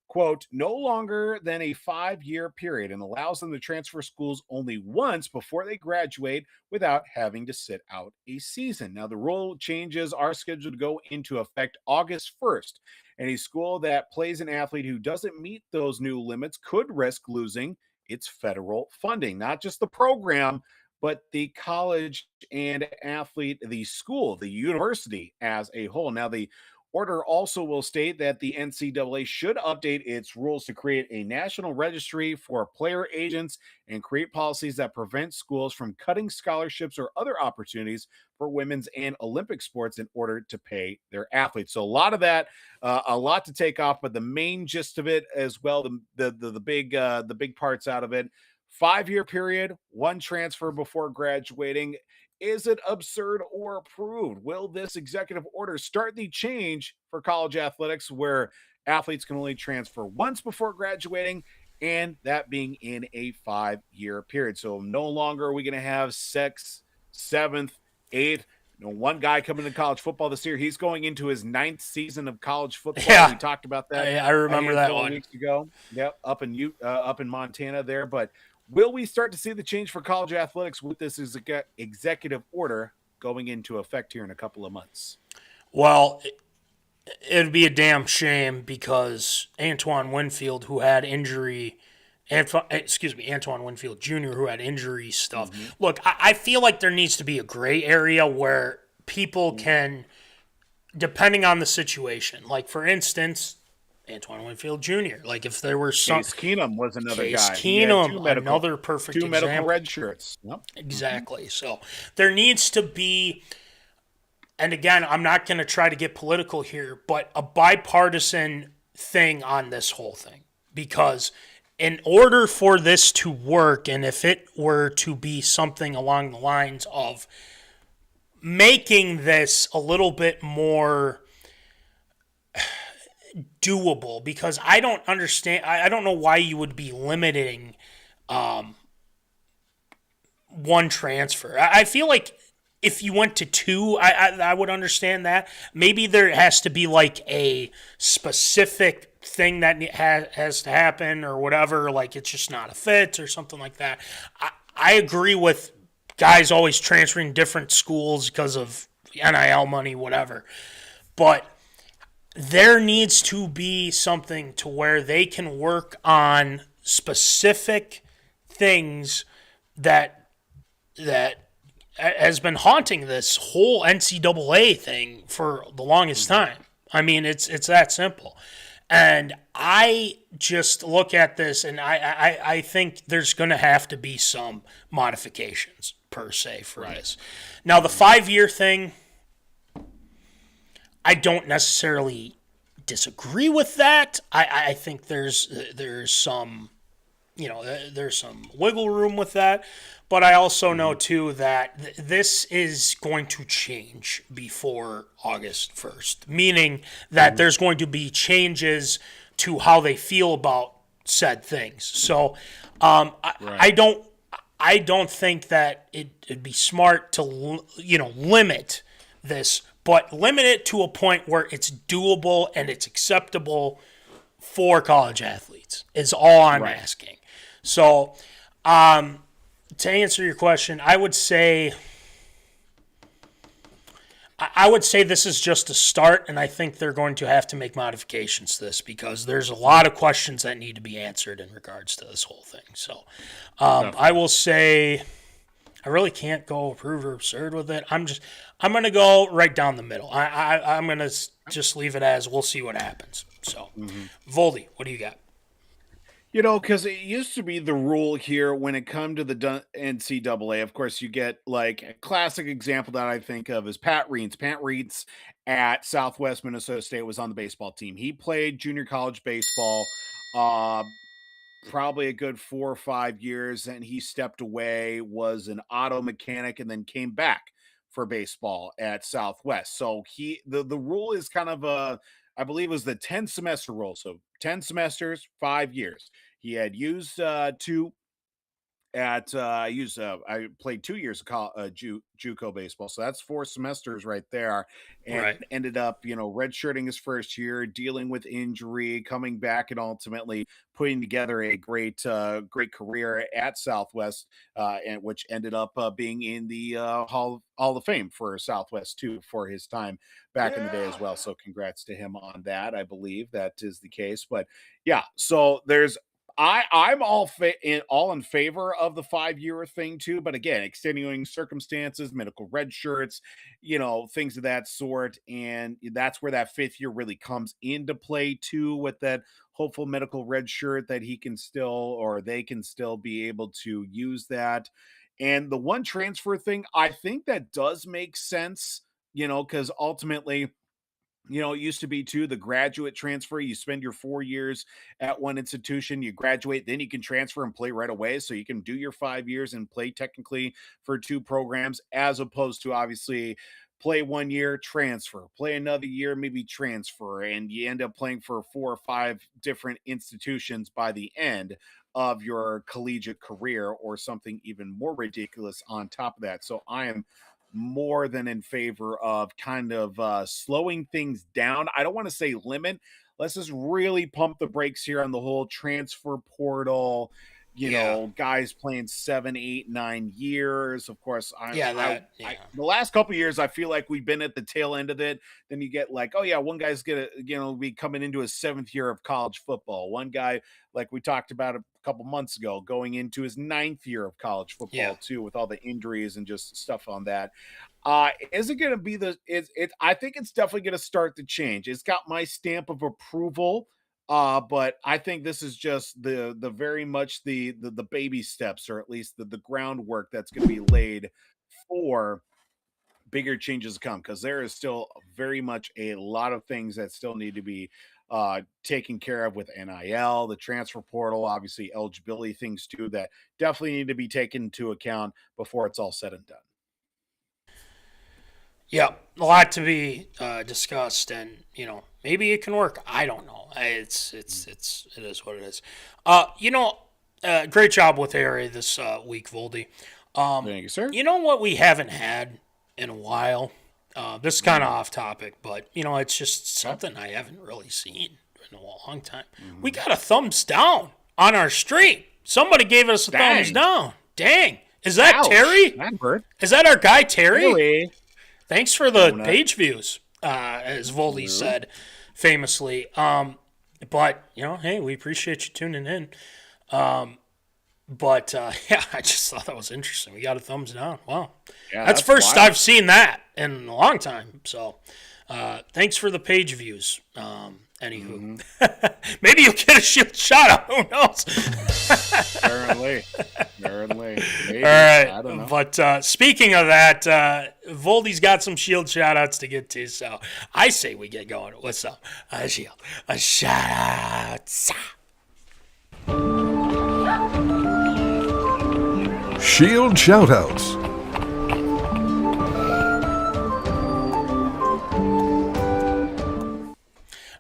quote, no longer than a 5-year period, and allows them to transfer schools only once before they graduate without having to sit out a season. Now, the rule changes are scheduled to go into effect August 1st. Any school that plays an athlete who doesn't meet those new limits could risk losing its federal funding, not just the program, but the college and athlete, the school, the university as a whole. Now, the order also will state that the NCAA should update its rules to create a national registry for player agents and create policies that prevent schools from cutting scholarships or other opportunities for women's and Olympic sports in order to pay their athletes. So a lot of that, a lot to take off, but the main gist of it as well, the big parts out of it. 5-year period, one transfer before graduating. Is it absurd or approved? Will this executive order start the change for college athletics where athletes can only transfer once before graduating, and that being in a 5-year period? So no longer are we going to have 6th, 7th, 8th. One guy coming to college football this year, he's going into his 9th season of college football. Yeah. We talked about that. I remember that one. Weeks ago. Yep, up in Montana there. But will we start to see the change for college athletics with this executive order going into effect here in a couple of months? Well, it'd be a damn shame, because Antoine Winfield, who had injury, Antoine Winfield Jr., who had injury stuff. Mm-hmm. Look, I feel like there needs to be a gray area where people can, depending on the situation, like, for instance, Antoine Winfield Jr. Like, if there were some... Case Keenum was another guy. Case Keenum, another perfect example. 2 medical red shirts. Yep. Exactly. So there needs to be, and again, I'm not going to try to get political here, but a bipartisan thing on this whole thing. Because in order for this to work, and if it were to be something along the lines of making this a little bit more doable, because I don't understand, I don't know why you would be limiting one transfer. I feel like if you went to 2, I would understand that. Maybe there has to be like a specific thing that has to happen or whatever, like it's just not a fit or something like that. I agree with guys always transferring different schools because of NIL money, whatever. But there needs to be something to where they can work on specific things that has been haunting this whole NCAA thing for the longest time. I mean, it's that simple. And I just look at this, and I think there's going to have to be some modifications, per se, for this. Now, the 5-year thing, I don't necessarily disagree with that. I think there's some, there's some wiggle room with that. But I also know, too, that this is going to change before August 1st, meaning that there's going to be changes to how they feel about said things. So I don't think that it'd be smart to, limit this, but limit it to a point where it's doable and it's acceptable for college athletes is all I'm asking. So, to answer your question, I would say this is just a start, and I think they're going to have to make modifications to this because there's a lot of questions that need to be answered in regards to this whole thing. So I will say I really can't go approve or absurd with it. I'm going to go right down the middle. I'm going to just leave it as we'll see what happens. So, Voldy, what do you got? Because it used to be the rule here when it come to the NCAA. Of course, you get like a classic example that I think of is Pat Reeds. Pat Reeds at Southwest Minnesota State was on the baseball team. He played junior college baseball probably a good 4 or 5 years, and he stepped away, was an auto mechanic, and then came back for baseball at Southwest. So the rule is kind of I believe it was the 10 semester rule. So 10 semesters, 5 years. He had used two at I played 2 years of JUCO baseball, so that's 4 semesters right there, and ended up redshirting his first year, dealing with injury, coming back, and ultimately putting together a great career at Southwest, and which ended up being in the Hall of Fame for Southwest too for his time back in the day as well. So congrats to him on that. I believe that is the case, but yeah, so there's. I'm all in favor of the 5-year thing too, but again, extenuating circumstances, medical red shirts, things of that sort, and that's where that 5th year really comes into play too, with that hopeful medical red shirt that he can still, or they can still be able to use that. And the one transfer thing, I think that does make sense, because ultimately, it used to be too the graduate transfer. You spend your 4 years at one institution, you graduate, then you can transfer and play right away. So you can do your 5 years and play technically for 2 programs, as opposed to obviously play 1 year, transfer, play another year, maybe transfer, and you end up playing for 4 or 5 different institutions by the end of your collegiate career, or something even more ridiculous on top of that. So I am more than in favor of kind of slowing things down. I don't want to say limit. Let's just really pump the brakes here on the whole transfer portal. Guys playing 7, 8, 9 years. Of course, the last couple of years, I feel like we've been at the tail end of it. Then you get like, oh yeah, one guy's gonna, be coming into his 7th year of college football. One guy, like we talked about a couple months ago, going into his 9th year of college football too, with all the injuries and just stuff on that. Is it going to be I think it's definitely going to start to change. It's got my stamp of approval. But I think this is just the very much the baby steps, or at least the groundwork that's going to be laid for bigger changes to come, because there is still very much a lot of things that still need to be taken care of with NIL, the transfer portal, obviously eligibility things too, that definitely need to be taken into account before it's all said and done. Yeah, a lot to be discussed, and maybe it can work. I don't know. It is what it is. Great job with area this week, Voldy. Thank you, sir. You know what we haven't had in a while? This is kind of off topic, but it's just something I haven't really seen in a long time. We got a thumbs down on our stream. Somebody gave us a thumbs down. Dang. Is that Terry? Is that our guy Terry? Thanks for the page views, as Voldy said famously. But, hey, we appreciate you tuning in. But, yeah, I just thought that was interesting. We got a thumbs down. Wow. Yeah, that's first wild. I've seen that in a long time. So, thanks for the page views. Anywho. Maybe you'll get a shield shout out. Who knows? Apparently. Maybe. All right. I don't know. But speaking of that, Voldy's got some shield shout outs to get to. So I say we get going. What's up? A shout out. Shield shoutouts.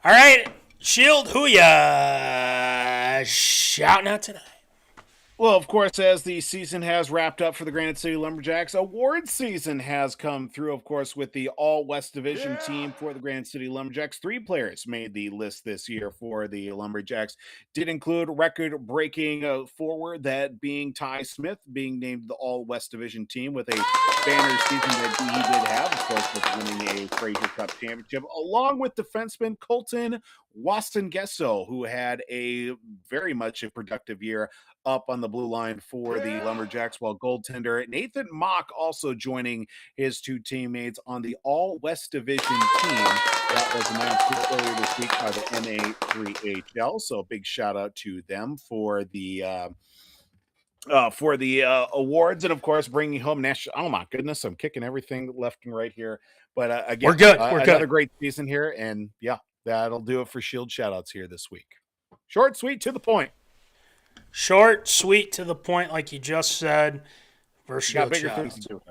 All right, Shield, who ya shouting out tonight? Well, of course, as the season has wrapped up for the Granite City Lumberjacks, award season has come through, of course, with the All-West Division team for the Granite City Lumberjacks. 3 players made the list this year for the Lumberjacks. Did include record-breaking forward, that being Ty Smith, being named the All-West Division team with a banner season that he did have, of course, with winning a Fraser Cup championship, along with defenseman Colton Waston-Gesso, who had a very much a productive year up on the blue line for the Lumberjacks, while goaltender Nathan Mock also joining his 2 teammates on the All-West Division team that was announced earlier this week by the NA3HL. So a big shout out to them for the awards, and of course bringing home national. Oh my goodness, I'm kicking everything left and right here. But again, we're good. Another great season here, and yeah, that'll do it for Shield shoutouts here this week. Short, sweet, to the point. Short, sweet, to the point, like you just said. Versus got bigger things to do.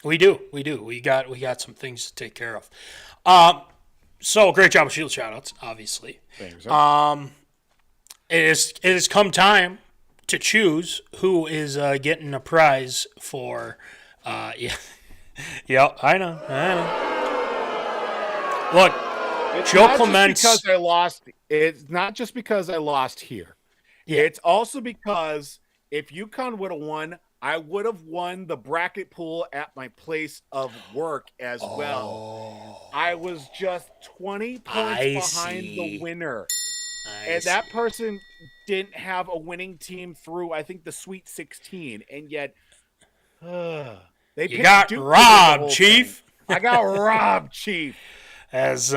We do. We got some things to take care of. So great job with Shield shoutouts, obviously. Thanks, it has come time to choose who is getting a prize for. Yeah, I know. Look, it's Joe not Clements. Just because I lost. It's not just because I lost here. Yeah. It's also because if UConn would have won, I would have won the bracket pool at my place of work as well. I was just 20 points behind the winner. And that person didn't have a winning team through, I think, the Sweet 16. And yet, you got robbed, Chief. I got robbed, Chief. As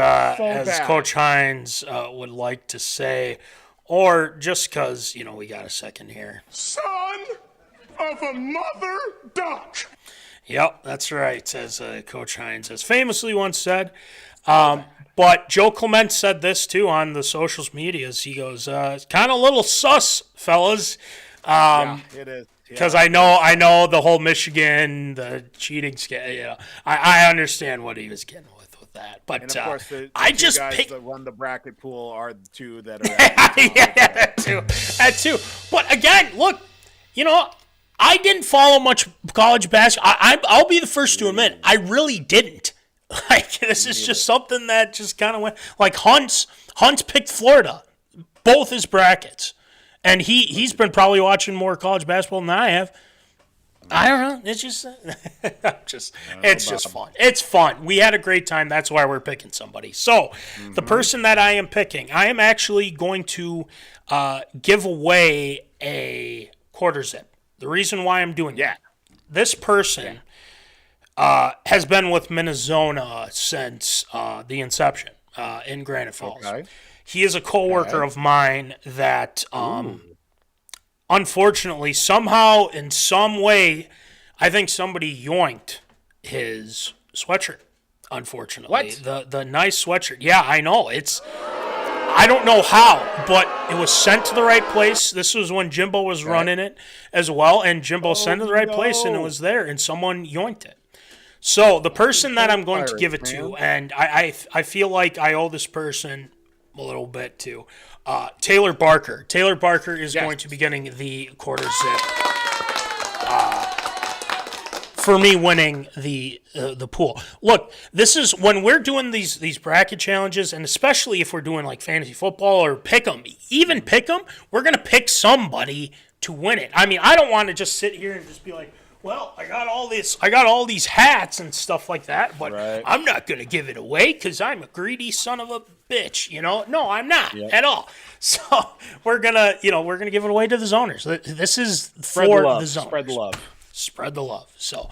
Coach Hines would like to say. Or just because, we got a second here. Son of a mother duck. Yep, that's right, as Coach Hines has famously once said. But Joe Clement said this, too, on the social medias. He goes, it's kind of a little sus, fellas. Yeah, it is. Because I know the whole Michigan, the cheating scale. I understand what he was getting with that, but and of course, the I two just guys picked. that run the bracket pool are the 2 that are. Yeah, that too. But again, look, I didn't follow much college basketball. I'll be the first to admit I really didn't. Like this is just something that just kind of went. Like Hunt's picked Florida, both his brackets, and he's been probably watching more college basketball than I have. I don't know. It's just, it's just fun. It's fun. We had a great time. That's why we're picking somebody. So, the person that I am picking, I am actually going to give away a Quarterzip. The reason why I'm doing that, this person has been with MinneZona since the inception in Granite Falls. Okay. He is a coworker of mine that. Unfortunately, somehow, in some way, I think somebody yoinked his sweatshirt. Unfortunately, the nice sweatshirt. Yeah, I know. I don't know how, but it was sent to the right place. This was when Jimbo was running it as well, and Jimbo sent it to the right place, and it was there, and someone yoinked it. So the person that I'm going to give it to, and I feel like I owe this person a little bit too. Taylor Barker. Taylor Barker is going to be getting the Quarterzip for me winning the pool. Look, this is when we're doing these bracket challenges, and especially if we're doing like fantasy football or pick 'em, we're gonna pick somebody to win it. I mean, I don't want to just sit here and just be like, Well, I got all these hats and stuff like that, but I'm not going to give it away because I'm a greedy son of a bitch, you know? No, I'm not at all. So we're going to give it away to the zoners. This is for the zoners. Spread the love. So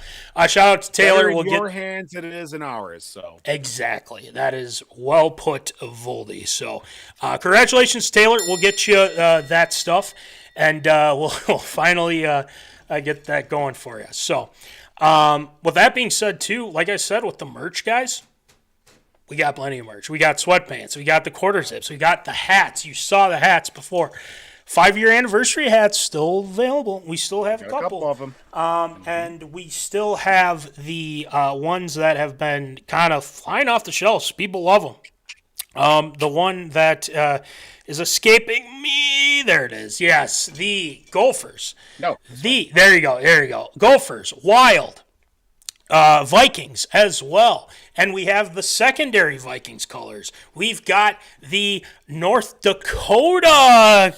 shout out to Taylor. We'll your hands than it is in ours. So exactly. That is well put, Voldy. So congratulations, Taylor. We'll get you that stuff, and we'll finally get that going for you. So with that being said, too, like I said, with the merch, guys, we got plenty of merch. We got sweatpants. We got the Quarterzips. We got the hats. You saw the hats before. 5-year anniversary hats still available. We still have a couple of them. And we still have the ones that have been kind of flying off the shelves. People love them. The one that is escaping me. There it is. Yes, the Gophers. No. There you go. Gophers, Wild, Vikings as well. And we have the secondary Vikings colors. We've got the North Dakota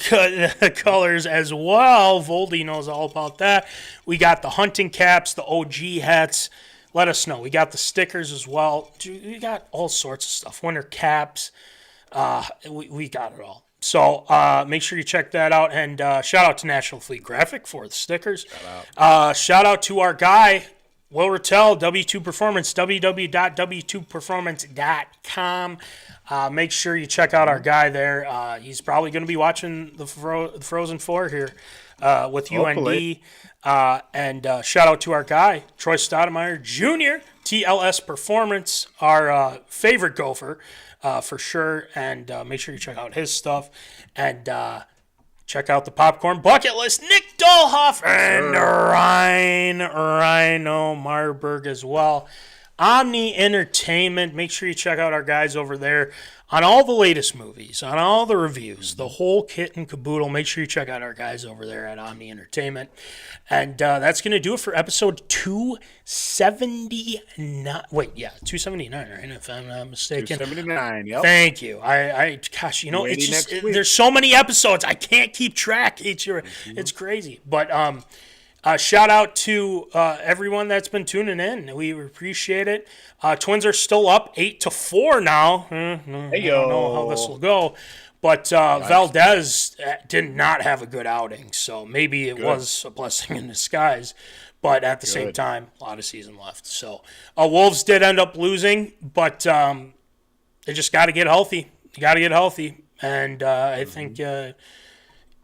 colors as well. Voldy knows all about that. We got the hunting caps, the OG hats. Let us know. We got the stickers as well. We got all sorts of stuff. Winter caps. We got it all. So make sure you check that out. And shout out to National Fleet Graphic for the stickers. Shout out to our guy, Will Rattel, W2 Performance, www.w2performance.com. Make sure you check out our guy there. He's probably going to be watching the frozenfour here with UND. And shout out to our guy, Troy Stoudemire Jr., TLS Performance, our favorite Gopher for sure. And make sure you check out his stuff. And check out the Popcorn Bucket List, Nick Dahlhoff, and Rhino Myhrberg as well. Omni Entertainment. Make sure you check out our guys over there on all the latest movies, on all the reviews, the whole kit and caboodle. Make sure you check out our guys over there at Omni Entertainment. And that's going to do it for episode 279. Wait, yeah, 279, right? If I'm not mistaken. 279, yep. Thank you. Gosh, you know, it's just, there's so many episodes. I can't keep track. It's crazy. But shout out to everyone that's been tuning in. We appreciate it. Twins are still up 8-4 now. I don't know how this will go. But Valdez did not have a good outing, so maybe it was a blessing in disguise. But at the same time, a lot of season left. So Wolves did end up losing, but they just got to get healthy. You got to get healthy. And I think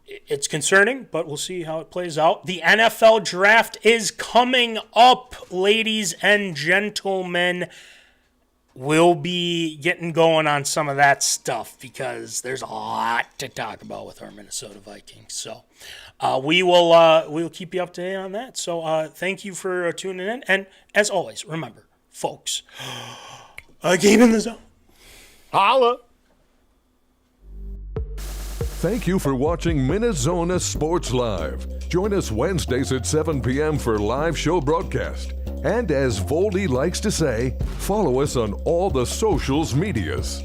it's concerning, but we'll see how it plays out. The NFL draft is coming up, ladies and gentlemen. We'll be getting going on some of that stuff because there's a lot to talk about with our Minnesota Vikings. So we'll keep you up to date on that. So thank you for tuning in. And as always, remember, folks, a game in the zone. Holla. Thank you for watching MinneZona Sports Live. Join us Wednesdays at 7 p.m. for live show broadcast. And as Voldy likes to say, follow us on all the socials medias.